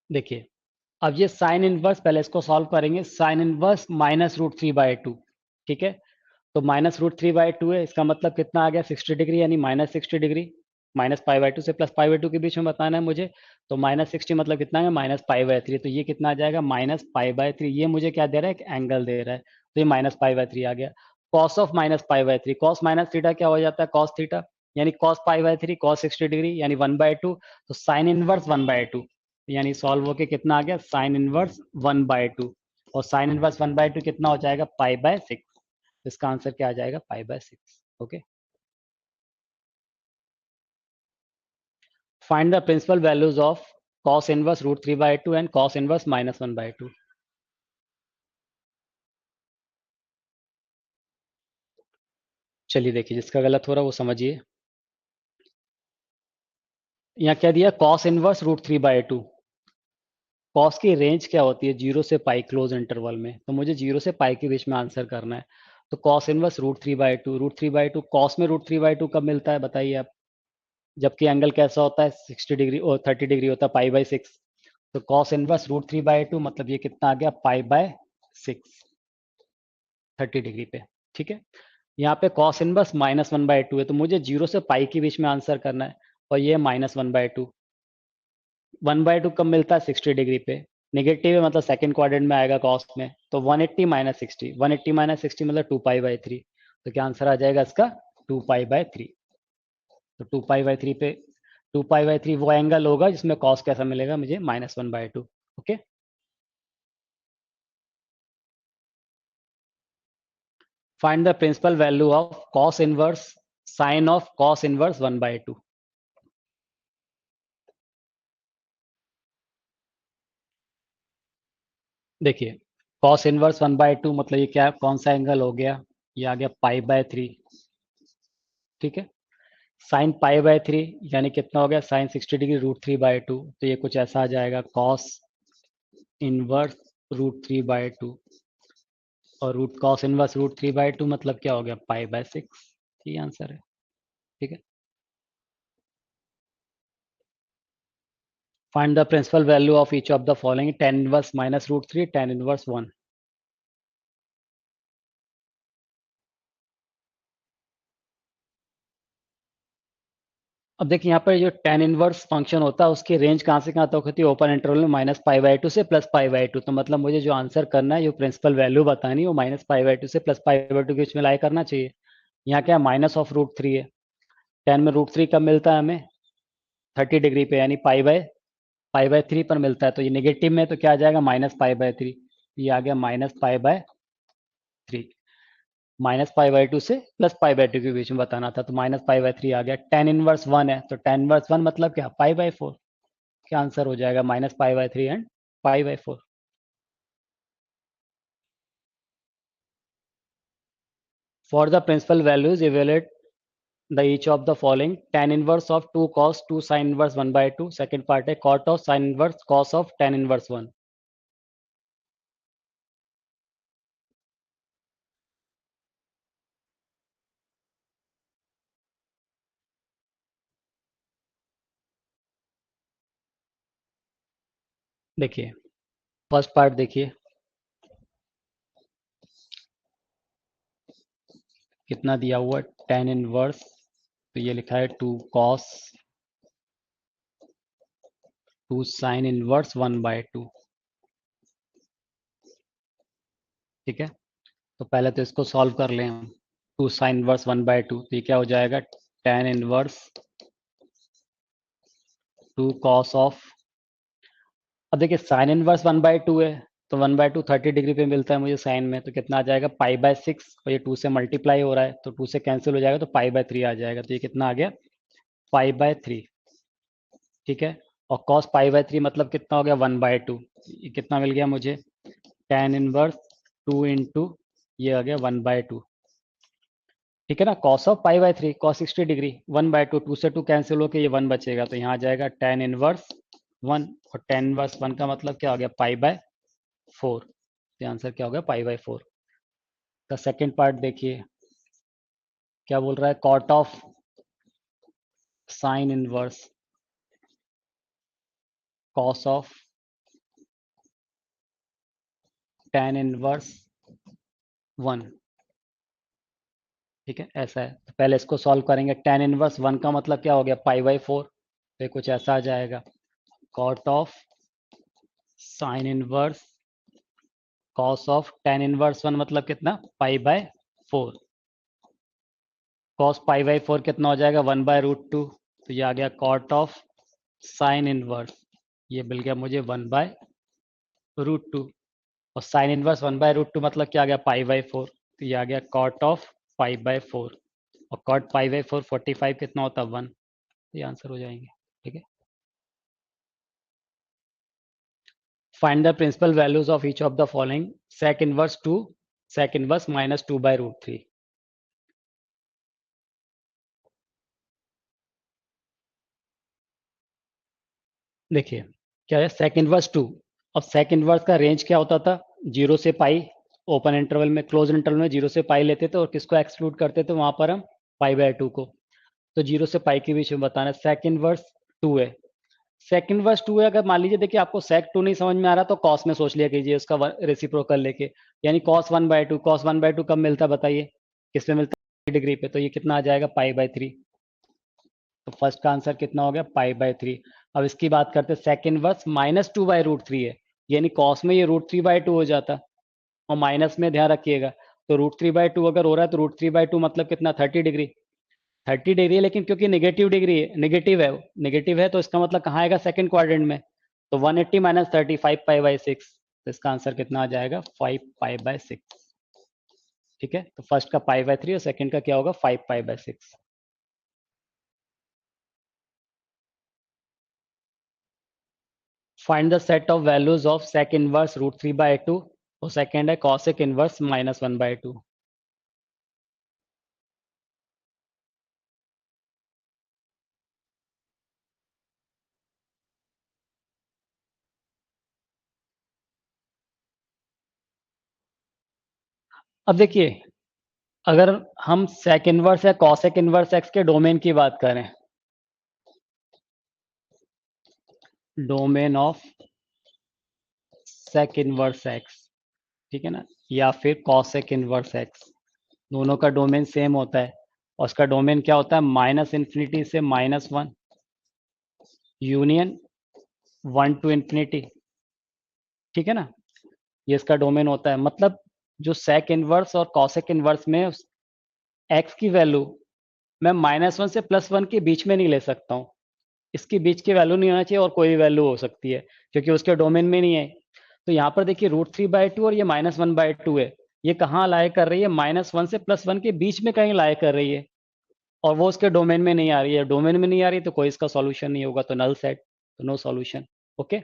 Speaker 1: देखिए अब ये साइन इनवर्स, पहले इसको सॉल्व करेंगे। साइन इनवर्स -√3/2, ठीक है। तो -√3/2 है, इसका मतलब कितना आ गया, 60 डिग्री, यानी -60 डिग्री। -π/2 से +π/2 के बीच में बताना है मुझे। तो -60 मतलब कितना है, -π/3। तो ये कितना आ जाएगा, -π/3। ये मुझे क्या दे रहा है, एक एंगल दे रहा है। तो ये -π/3 आ गया। Cos of -π/3, cos minus theta क्या हो जाता है, कॉस थीटा, यानी cos π/3, cos 60 डिग्री यानी 1/2। तो साइन इनवर्स 1/2, यानी सॉल्व होके कितना आ गया, साइन इनवर्स 1/2। और साइन इनवर्स 1/2 कितना हो जाएगा, π/6। इसका आंसर क्या आ जाएगा, π/6। Okay, find the principal values of cos inverse √3/2 and cos inverse -1/2। चलिए देखिए, जिसका गलत हो रहा है वो समझिए। यहाँ क्या दिया, cos इनवर्स √3/2। कॉस की रेंज क्या होती है, 0 से पाई क्लोज इंटरवल में। तो मुझे 0 से पाई के बीच में आंसर करना है। तो cos इनवर्स √3/2, √3/2 कॉस में √3/2 कब मिलता है बताइए आप, जबकि एंगल कैसा होता है, 60 डिग्री और 30 डिग्री होता है, π/6। तो cos इनवर्स √3/2 मतलब ये कितना आ गया, π/6, 30 डिग्री पे। ठीक है, यहाँ पे cos इनवर्स -1/2 है, तो मुझे 0 से पाई के बीच में आंसर करना है। और ये -1/2, 1/2 कब मिलता है, 60 डिग्री पे। नेगेटिव है मतलब सेकंड क्वाड्रेंट में आएगा कॉस में। तो 180 - 60, 180 - 60 मतलब 2π/3। तो क्या आंसर आ जाएगा इसका, 2π/3। तो 2π/3 पे, 2π/3 वो एंगल होगा जिसमें कॉस कैसा मिलेगा मुझे, -1/2। Okay, find the principal value of cos inverse sine of cos inverse 1/2। देखिए कॉस इनवर्स 1/2 मतलब ये क्या, कौन सा एंगल हो गया, ये आ गया π/3। ठीक है, साइन π/3 यानी कितना हो गया, साइन 60 डिग्री √3/2। तो ये कुछ ऐसा आ जाएगा, कॉस इनवर्स √3/2। और रूट कॉस इनवर्स रूट 3/2 मतलब क्या हो गया, पाई/6। ये आंसर है। ठीक है। Find the principal value of each of the following, tan inverse minus root 3, tan inverse 1। अब देखिए यहाँ पर जो tan इनवर्स फंक्शन होता है उसकी रेंज कहाँ से कहाँ तक होती है, ओपन इंटरवल में -π/2 से +π/2। तो मतलब मुझे जो आंसर करना है, जो प्रिंसिपल वैल्यू बतानी है, वो -π/2 से +π/2 के बीच में लाई करना चाहिए। यहाँ क्या माइनस ऑफ रूट 3 है। tan में रूट 3 कब मिलता है हमें, 30 डिग्री पे, यानी π/3 पर मिलता है। तो ये नेगेटिव में तो क्या आ जाएगा, -π/3। ये आ गया -π/3। -π/2 से +π/2 के बीच में बताना था, तो -π/3 आ गया। tan इनवर्स 1 है, तो tan इनवर्स 1 मतलब क्या, π/4। क्या आंसर हो जाएगा, -π/3 and π/4। For the principal values evaluate the each of the following, tan inverse of 2 cos 2 sin inverse 1/2। Second part है cot of sin inverse cos of tan inverse 1। देखिए first part देखिए कितना दिया हुआ, tan इनवर्स, तो ये लिखा है 2 cos 2 sin इनवर्स 1/2। ठीक है, तो पहले तो इसको सॉल्व कर लें हम। 2 sin इनवर्स 1/2, तो ये क्या हो जाएगा, tan इनवर्स 2 cos ऑफ, अब देखिए साइन इनवर्स 1/2 है, तो 1/2 30 डिग्री पे मिलता है मुझे साइन में, तो कितना आ जाएगा, π/6। और ये 2 से मल्टीप्लाई हो रहा है, तो 2 से कैंसिल हो जाएगा, तो π/3 आ जाएगा। तो ये कितना आ गया, π/3। ठीक है, और cos π/3 मतलब कितना हो गया, 1/2। ये कितना मिल गया मुझे, tan इनवर्स 2 इंटू ये आ गया 1/2। ठीक है ना, cos ऑफ π/3 cos 60 डिग्री 1/2, 2 से 2 कैंसिल होकर ये 1 बचेगा, तो यहाँ आ जाएगा tan इनवर्स 1। और tan इनवर्स 1 का मतलब क्या हो गया, π/4। तो आंसर क्या हो गया, π/4 का। सेकंड पार्ट देखिए क्या बोल रहा है, cot of sine inverse cos of tan inverse 1। ठीक है, ऐसा है। तो पहले इसको सॉल्व करेंगे। tan इनवर्स 1 का मतलब क्या हो गया, π/4। तो कुछ ऐसा आ जाएगा, cot of sine inverse cos of tan inverse 1 मतलब कितना, π/4। cos π/4 कितना हो जाएगा, 1/√2। तो ये आ गया cot ऑफ साइन इनवर्स, ये मिल गया मुझे 1/√2। और साइन इनवर्स 1/√2 मतलब क्या आ गया, π/4। तो ये आ गया cot ऑफ π/4। और cot π/4 45 कितना होता है, 1। ये आंसर हो जाएंगे। ठीक है, find the principal values of each of the following, sec inverse 2 sec inverse -2/√3। देखिए क्या है, sec इनवर्स 2। अब sec इनवर्स का रेंज क्या होता था, 0 से पाई, ओपन इंटरवल में, क्लोज इंटरवल में 0 से पाई लेते थे, और किसको एक्सक्लूड करते थे वहां पर हम, π/2 को। तो 0 से पाई के बीच में बताना है। sec इनवर्स 2 है, sec इनवर्स 2 है। अगर मान लीजिए देखिए आपको sec 2 नहीं समझ में आ रहा, तो cos में सोच लिया कीजिए, उसका रेसिप्रोकल लेके, यानी cos 1/2 कब मिलता है बताइए, किसमें मिलता है, डिग्री पे। तो ये कितना आ जाएगा, π/3। तो फर्स्ट का आंसर कितना हो गया, π/3। अब इसकी बात करते हैं, sec इनवर्स -2/√3 है, यानी cos में ये √3/2 हो जाता, और माइनस में ध्यान रखिएगा। तो √3/2 अगर हो रहा है, तो √3/2 मतलब कितना, 30 डिग्री। 30 डिग्री है, लेकिन क्योंकि नेगेटिव डिग्री है, नेगेटिव है, तो इसका मतलब कहाँ आएगा, सेकंड क्वाड्रेंट में। तो 180 - 30 5π/6। तो इसका आंसर कितना आ जाएगा, 5π/6। ठीक है, तो फर्स्ट का π/3 और सेकंड का क्या होगा, 5π/6। Find the set of values of sec inverse √3/2, और सेकंड है cosec इनवर्स -1/2। अब देखिए, अगर हम सेक इनवर्स या कॉसेक इनवर्स एक्स के डोमेन की बात करें, domain of sec inverse x, ठीक है ना, या फिर कॉसेक इनवर्स एक्स, दोनों का डोमेन सेम होता है और उसका डोमेन क्या होता है, -∞ से -1 यूनियन 1 to ∞, ठीक है ना, ये इसका डोमेन होता है। मतलब जो सेक इनवर्स और कॉसेक इनवर्स में एक्स की वैल्यू मैं -1 से +1 के बीच में नहीं ले सकता हूँ, इसके बीच की वैल्यू नहीं होना चाहिए और कोई भी वैल्यू हो सकती है क्योंकि उसके डोमेन में नहीं है। तो यहाँ पर देखिए √3/2 और ये -1/2 है, ये कहाँ लाई कर रही है, -1 से +1 के बीच में कहीं लाई कर रही है और वो उसके डोमेन में नहीं आ रही है। डोमेन में नहीं आ रही है तो कोई इसका सॉल्यूशन नहीं होगा, तो नल सेट, तो नो सॉल्यूशन। ओके,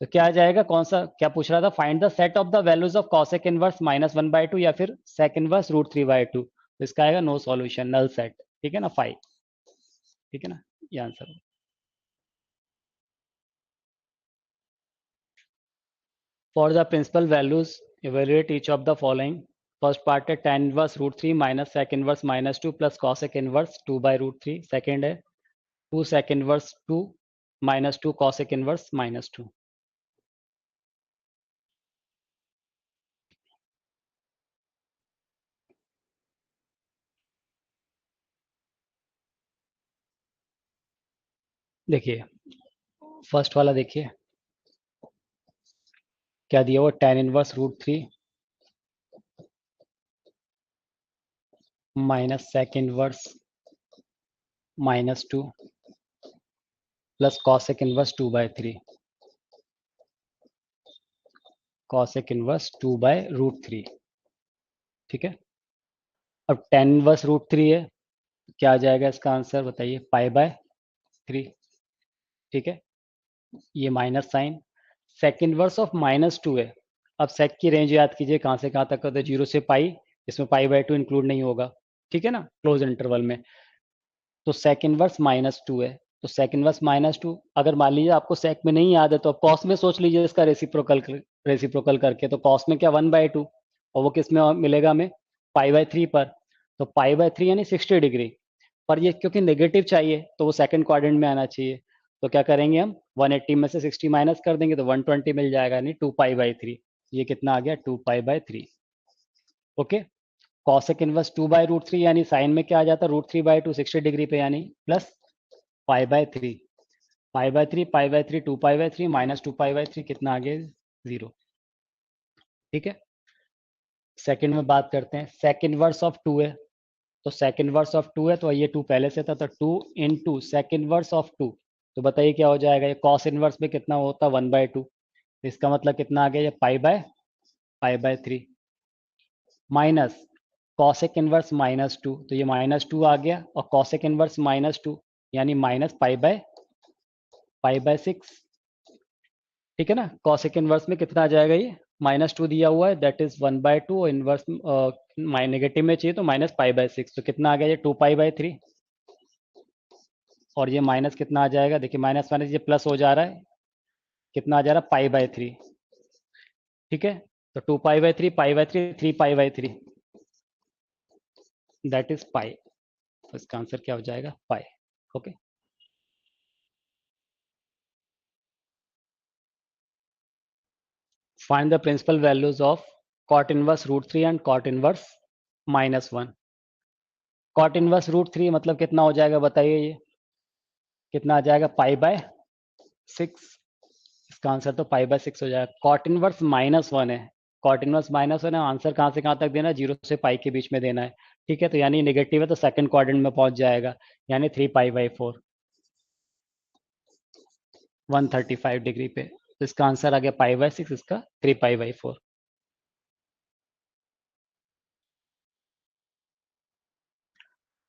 Speaker 1: तो क्या आ जाएगा, कौन सा, क्या पूछ रहा था, find the set of the values of cosec inverse -1/2 या फिर सेक इनवर्स √3/2, तो इसका आएगा नो सॉल्यूशन, नल सेट, ठीक है ना, 5, ठीक है ना, ये answer. For the principal values evaluate each of the following. First part है tan inverse √3 minus sec inverse -2 plus cosec inverse 2/√3। Second है 2 सेक इनवर्स 2 -2 कॉसेक इनवर्स -2। देखिए फर्स्ट वाला देखिए क्या दिया हुआ, tan inverse √3 minus sec inverse -2 plus cosec inverse 2/3, cosec inverse 2/√3, ठीक है। अब tan इनवर्स √3 है, क्या आ जाएगा इसका आंसर बताइए, π/3, ठीक है, ये minus sine. Sec inverse of -2 है, अब सेक की रेंज याद कीजिए कहाँ से कहाँ तक होता है, 0 से पाई, इसमें π/2 इंक्लूड नहीं होगा, ठीक है ना, क्लोज इंटरवल में। तो सेक इनवर्स -2 है, तो सेक इनवर्स -2, अगर मान लीजिए आपको सेक में नहीं याद है तो आप कॉस में सोच लीजिए इसका रेसिप्रोकल करके, तो कॉस में क्या 1/2 और वो किस में मिलेगा हमें, π/3 पर, तो π/3 यानी 60 डिग्री पर, ये क्योंकि नेगेटिव चाहिए तो वो सेकंड क्वाड्रेंट में आना चाहिए, तो क्या करेंगे हम 180 में से 60 माइनस कर देंगे तो 120 मिल जाएगा, यानी 2π/3, ये कितना आ गया 2π/3। ओके, कॉसेक इनवर्स 2/√3 यानी साइन में क्या आ जाता है, √3/2 60 डिग्री पे, यानी प्लस π/3, π/3 π/3 2π/3 -2π/3 कितना आ गया 0, ठीक है। सेकंड में बात करते हैं, सेक इनवर्स ऑफ 2 है, तो सेक इनवर्स ऑफ 2 है तो ये 2 पहले से था, तो 2 इंटू सेक इनवर्स ऑफ 2, तो बताइए क्या हो जाएगा, ये कॉस इनवर्स में कितना होता है 1/2, तो इसका मतलब कितना आ गया, ये π/3 माइनस कॉसेक इनवर्स -2, तो ये -2 आ गया और कॉसेक इनवर्स -2 यानी माइनस π/6, ठीक है ना। कॉसेक इनवर्स में कितना आ जाएगा, ये -2 दिया हुआ है, दैट इज 1/2, और इनवर्स नेगेटिव में चाहिए तो -π/6, तो कितना आ गया ये 2π/3, और ये माइनस कितना आ जाएगा, देखिए माइनस माइनस ये प्लस हो जा रहा है, कितना आ जा रहा है π/3, ठीक है। तो 2π/3 π/3 3π/3, दैट इज पाई, तो इसका आंसर क्या हो जाएगा, pi. Okay, find the principal values of cot inverse √3 and cot inverse -1। cot inverse √3 मतलब कितना हो जाएगा बताइए, ये कितना आ जाएगा, π/6, इसका आंसर तो π/6 हो जाएगा। cot इनवर्स -1 है, cot इनवर्स -1 है, आंसर कहाँ से कहाँ तक देना है, 0 से पाई के बीच में देना है, ठीक है, तो यानी नेगेटिव है तो सेकंड क्वाड्रेंट में पहुंच जाएगा, यानी 3π/4 135 डिग्री पे, तो इसका आंसर आ गया π/6, इसका 3π/4।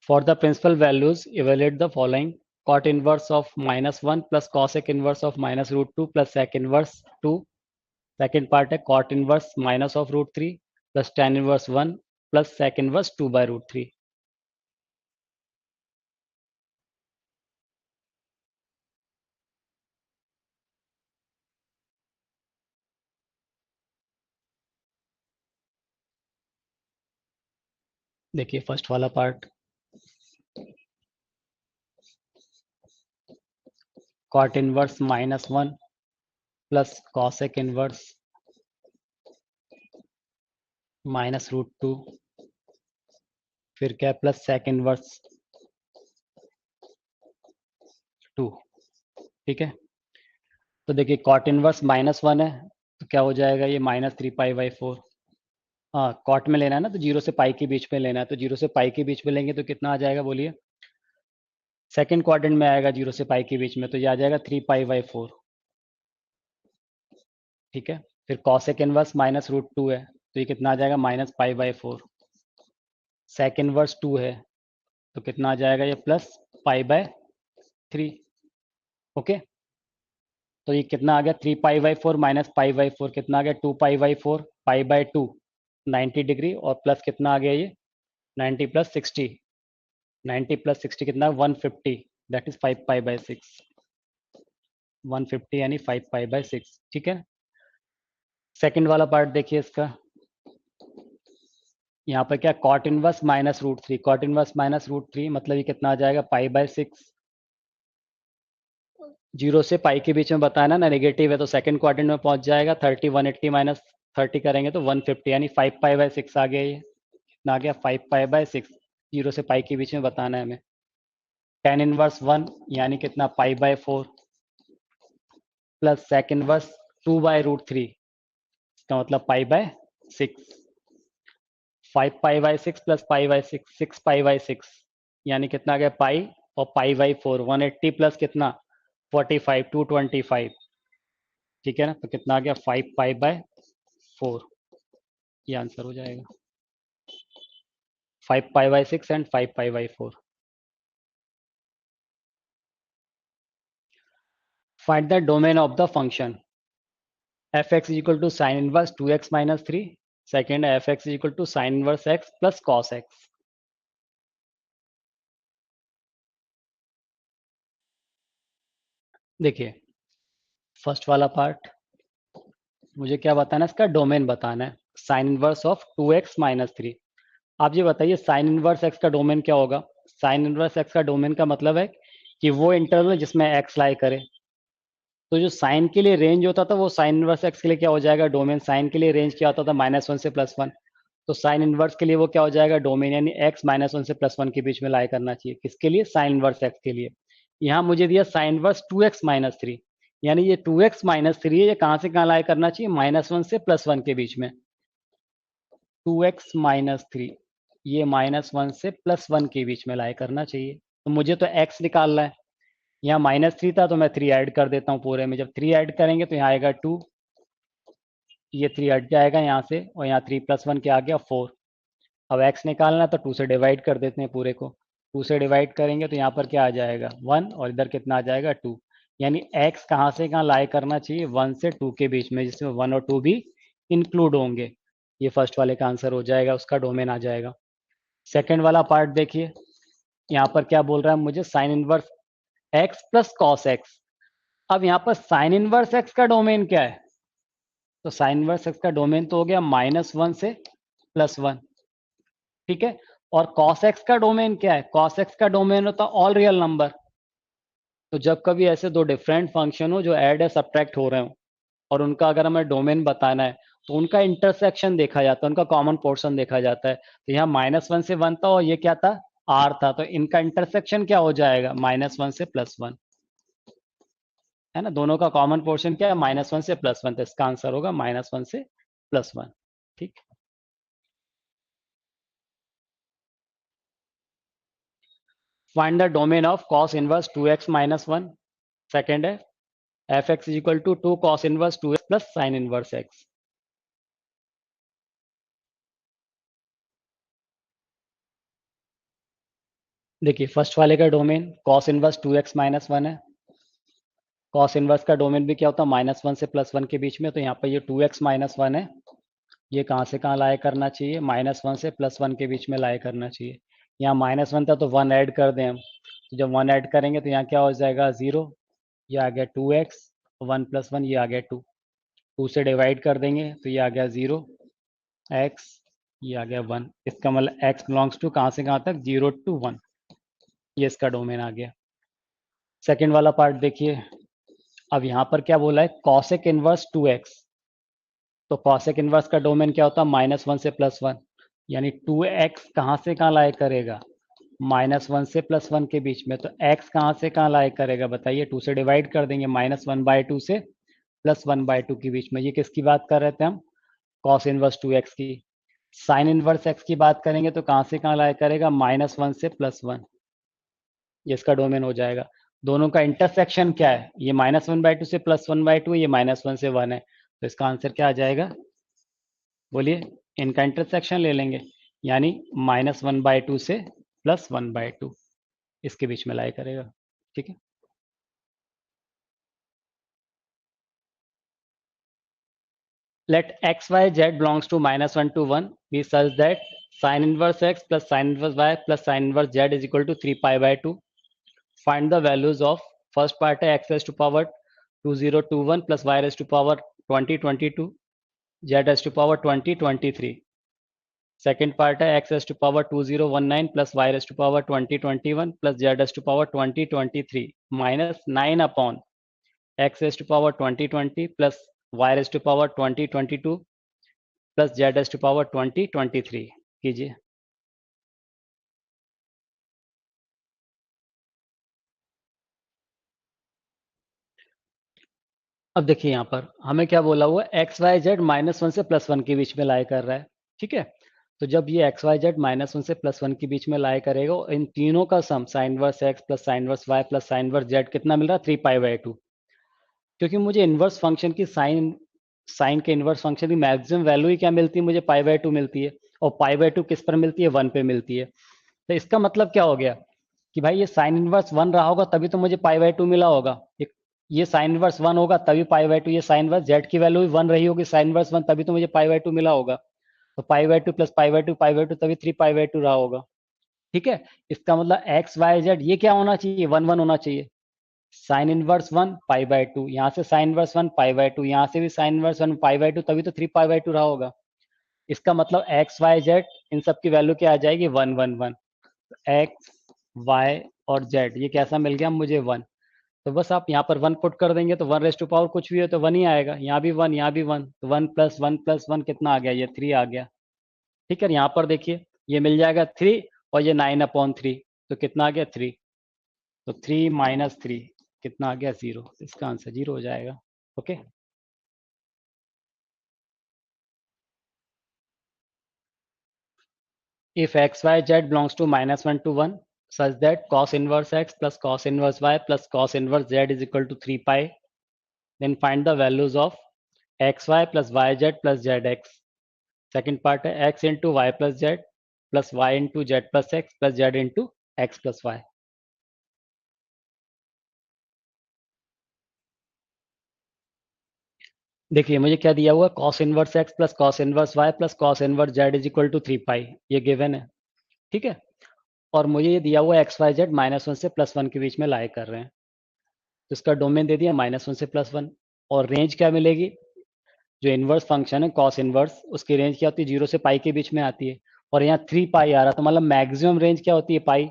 Speaker 1: For the principal values, evaluate the following: cot inverse of -1 plus cosec inverse of -√2 plus sec inverse 2. Second part है cot inverse minus of √3 plus tan inverse 1 plus sec inverse 2/√3. देखिए first वाला part, cot inverse -1 plus cosec inverse -√2, फिर क्या plus sec inverse 2। ठीक है, तो देखिए cot inverse -1 है तो क्या हो जाएगा ये -3π/4। हाँ कॉट में लेना है ना, तो 0 से पाई के बीच में लेना है, तो 0 से पाई के बीच में लेंगे तो कितना आ जाएगा बोलिए, सेकंड क्वाड्रेंट में आएगा 0 से पाई के बीच में, तो ये आ जाएगा 3π/4। ठीक है, फिर कॉसेक इनवर्स -√2 है तो ये कितना आ जाएगा -π/4। सेक इनवर्स 2 है तो कितना आ जाएगा ये +π/3। ओके, तो ये कितना आ गया 3π/4 -π/4 कितना आ गया 2π/4, π/2 90 डिग्री, और प्लस कितना आ गया ये 90 + 60, 90 + 60 कितना 150, दैट इज 5π/6, 150 यानी 5π/6। ठीक है, सेकंड वाला पार्ट देखिए इसका, यहाँ पर क्या कॉट इनवर्स -√3, कॉट इनवर्स -√3 मतलब ये कितना आ जाएगा π/6। 0 से पाई के बीच में बताना ना, नेगेटिव है तो सेकंड क्वाड्रेंट में पहुंच जाएगा। 30 180 - 30 करेंगे तो 150 यानी 5π/6 आ गया। ये कितना आ गया 5π/6, 0 से पाई के बीच में बताना है हमें। tan इनवर्स 1 यानी कितना π/4 प्लस sec इनवर्स 2/√3, इसका मतलब π/6, 5π/6 प्लस π/6 6π/6 यानी कितना आ गया पाई, और π/4 180 प्लस कितना 45 225। ठीक है ना, तो कितना आ गया 5π/4, ये आंसर हो जाएगा 5π/6 and 5π/4। Find the domain of the function f(x) = sin inverse 2x - 3, second f(x) = sin inverse x plus cos x। देखिए फर्स्ट वाला पार्ट मुझे क्या बताना है, इसका डोमेन बताना है, साइन इनवर्स ऑफ 2x - 3। आप ये बताइए साइन इनवर्स x का डोमेन क्या होगा। साइन इनवर्स x का डोमेन का मतलब है कि वो इंटरवल जिसमें x लाई करे। तो जो साइन के लिए रेंज होता था वो साइन इनवर्स x के लिए क्या हो जाएगा डोमेन, साइन के लिए रेंज क्या होता था -1 से +1, तो साइन इनवर्स के लिए वो क्या हो जाएगा डोमेन, यानी x -1 से +1 के बीच में लाई करना चाहिए। किसके लिए, साइन इनवर्स x के लिए। यहाँ मुझे दिया साइन इनवर्स 2x - 3, यानी ये 2x - 3 ये कहाँ से कहाँ लाई करना चाहिए, -1 से +1 के बीच में। 2x - 3 ये -1 से +1 के बीच में लाई करना चाहिए। तो मुझे तो x निकालना है, यहाँ -3 था तो मैं 3 ऐड कर देता हूँ पूरे में। जब 3 ऐड करेंगे तो यहाँ आएगा 2, ये 3 हट जाएगा यहाँ से, और यहाँ 3 + 1 क्या आ गया 4। अब x निकालना तो 2 से डिवाइड कर देते हैं पूरे को, 2 से डिवाइड करेंगे तो यहाँ पर क्या आ जाएगा 1, और इधर कितना आ जाएगा 2। यानी x कहाँ से कहाँ लाई करना चाहिए, 1 से 2 के बीच में, जिसमें 1 और 2 भी इंक्लूड होंगे। ये फर्स्ट वाले का आंसर हो जाएगा, उसका डोमेन आ जाएगा। सेकेंड वाला पार्ट देखिए, यहाँ पर क्या बोल रहा है मुझे, sine inverse x plus cos x. अब यहाँ पर साइन इनवर्स x का डोमेन क्या है, तो साइन इनवर्स x का डोमेन तो हो गया -1 से +1। ठीक है, और cos x का डोमेन क्या है, cos x का डोमेन होता है ऑल रियल नंबर। तो जब कभी ऐसे दो डिफरेंट फंक्शन हो जो ऐड या सब्ट्रैक्ट हो रहे हो और उनका अगर हमें डोमेन बताना है तो उनका इंटरसेक्शन देखा जाता है, उनका कॉमन पोर्शन देखा जाता है। तो यहाँ -1 से 1 था और ये क्या था r था, तो इनका इंटरसेक्शन क्या हो जाएगा -1 से +1, है ना। दोनों का कॉमन पोर्शन क्या है -1 से +1, तो इसका आंसर होगा -1 से +1। ठीक, find the domain of cos inverse 2x - 1। Second है f(x) = 2 cos inverse 2x plus sine inverse x। देखिए फर्स्ट वाले का डोमेन cos इनवर्स 2x - 1 है। cos इनवर्स का डोमेन भी क्या होता है -1 से +1 के बीच में, तो यहाँ पर ये 2x - 1 है, ये कहाँ से कहाँ लाया करना चाहिए, -1 से +1 के बीच में लाया करना चाहिए। यहाँ -1 था तो 1 ऐड कर दें हम, तो जब 1 ऐड करेंगे तो यहाँ क्या हो जाएगा 0, ये आ गया 2x, 1 + 1 ये आ गया 2, 2 से डिवाइड कर देंगे तो ये आ गया 0 x ये आ गया 1, इसका मतलब x बिलोंग्स टू कहाँ से कहाँ तक, 0 to 1, ये इसका डोमेन आ गया। सेकेंड वाला पार्ट देखिए, अब यहाँ पर क्या बोला है, कॉसेक इनवर्स 2x, तो कॉसेक इनवर्स का डोमेन क्या होता है, -1 से +1, यानी 2x कहाँ से कहाँ लाए करेगा, -1 से +1 के बीच में, तो x कहाँ से कहाँ लाए करेगा बताइए, 2 से डिवाइड कर देंगे, -1/2 से +1/2 के बीच में। ये किसकी बात कर रहे थे हम, कॉस इनवर्स 2x की। साइन इनवर्स x की बात करेंगे तो कहाँ से कहाँ लाया करेगा, -1 से +1, ये इसका डोमेन हो जाएगा। दोनों का इंटरसेक्शन क्या है, ये -1/2 से +1/2, ये -1 से 1 है, तो इसका आंसर क्या आ जाएगा, बोलिए, इनका इंटरसेक्शन ले लेंगे, यानी -1/2 से +1/2, इसके बीच में लाया करेगा। ठीक है, let x y z belongs to -1 to 1 be such that sin inverse x plus sin inverse y plus sin inverse z is equal to 3π/2. Find the values of, first part है x raised to power 2021 plus y raised to power 2022, z raised to power 2023. Second part है x raised to power 2019 plus y raised to power 2021 plus z raised to power 2023 minus 9 upon x raised to power 2020 plus y raised to power 2022 plus z raised to power 2023 कीजिए। अब देखिए यहाँ पर हमें क्या बोला हुआ है, एक्स वाई जेड -1 से +1 के बीच में लाया कर रहा है। ठीक है, तो जब ये एक्स वाई जेड -1 से +1 के बीच में लाया करेगा, इन तीनों का sum sine inverse x plus sine inverse y plus sine inverse z कितना मिल रहा है, 3π/2। क्योंकि मुझे इनवर्स फंक्शन की साइन साइन के इनवर्स फंक्शन की मैक्सिमम वैल्यू ही क्या मिलती है, मुझे π/2 मिलती है, और π/2 किस पर मिलती है, 1 पे मिलती है। तो इसका मतलब क्या हो गया कि भाई ये साइन इनवर्स 1 रहा होगा तभी तो मुझे π/2 मिला होगा, ये साइन इनवर्स 1 होगा तभी π/2, ये साइन इनवर्स जेड की वैल्यू भी 1 रही होगी, साइन इनवर्स 1, तभी तो मुझे π/2 मिला होगा। तो π/2 प्लस π/2 तभी 3π/2 रहा होगा। ठीक है, इसका मतलब एक्स वाई जेड ये क्या होना चाहिए, 1 1 होना चाहिए। साइन इनवर्स 1 π/2, यहाँ से साइन इनवर्स 1 π/2, यहाँ से भी साइन इनवर्स 1 π/2, तभी तो 3π/2 रहा होगा। इसका मतलब एक्स वाई जेड इन सब की वैल्यू क्या आ जाएगी, 1 1 1। एक्स वाई और जेड ये कैसा मिल गया मुझे, 1। तो बस आप यहाँ पर 1 पुट कर देंगे तो 1 रेस्ट टू पावर कुछ भी हो तो 1 ही आएगा, यहाँ भी 1, यहाँ भी 1, तो 1 + 1 + 1 कितना आ गया, ये 3 आ गया। ठीक है, यहाँ पर देखिए ये मिल जाएगा 3, और ये 9/3, तो कितना आ गया, 3। तो 3 - 3 कितना आ गया, 0, इसका आंसर 0 हो जाएगा। Okay, if x y z belongs to -1 to 1 such that cos inverse x plus cos inverse y plus cos inverse z is equal to 3π, then find the values of xy plus yz plus zx। Second part है x into Y plus Z plus Y into Z plus X plus Z into X plus Y. देखिए मुझे क्या दिया हुआ, cos inverse X plus cos inverse Y plus cos inverse Z is equal to 3π, ये given है। ठीक है, और मुझे ये दिया हुआ एक्स वाई जेड -1 से +1 के बीच में लाए कर रहे हैं, तो इसका डोमेन दे दिया -1 से +1, और रेंज क्या मिलेगी, जो इनवर्स फंक्शन है कॉस इनवर्स, उसकी रेंज क्या होती है, 0 से पाई के बीच में आती है, और यहाँ 3π आ रहा, तो मतलब मैक्सिमम रेंज क्या होती है, पाई।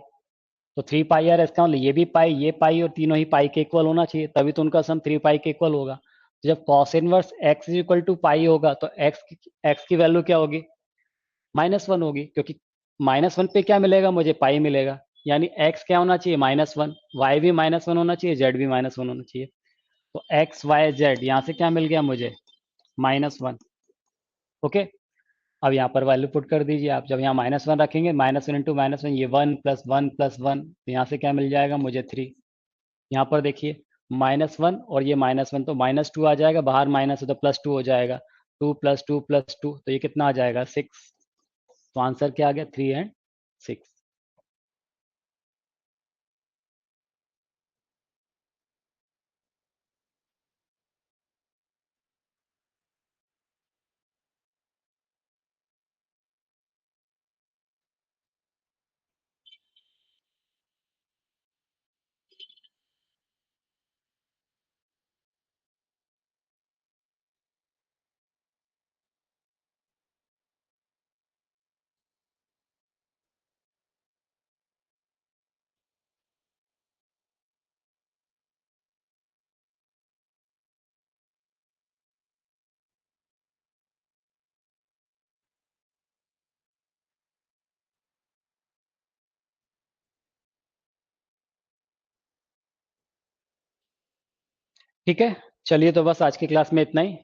Speaker 1: तो 3π आर, इसका मतलब ये भी पाई, ये पाई, और तीनों ही पाई के इक्वल होना चाहिए, तभी तो उनका सम 3π के इक्वल होगा। तो जब cos inverse X is equal to pi होगा तो एक्स की वैल्यू क्या होगी, -1 होगी, क्योंकि -1 पे क्या मिलेगा, मुझे पाई मिलेगा, यानी एक्स क्या होना चाहिए, -1, वाई भी -1 होना चाहिए, जेड भी -1 होना चाहिए। तो एक्स वाई जेड यहाँ से क्या मिल गया मुझे, -1। ओके, अब यहाँ पर वैल्यू पुट कर दीजिए आप, जब यहाँ -1 रखेंगे, -1 इंटू -1, ये 1 + 1 + 1, तो यहाँ से क्या मिल जाएगा मुझे, 3। यहाँ पर देखिए -1 और ये -1, तो -2 आ जाएगा, बाहर माइनस है तो +2 हो जाएगा, 2 + 2 + 2, तो ये कितना आ जाएगा, 6। तो आंसर क्या आ गया, 3 एंड 6। ठीक है, चलिए तो बस आज की क्लास में इतना ही।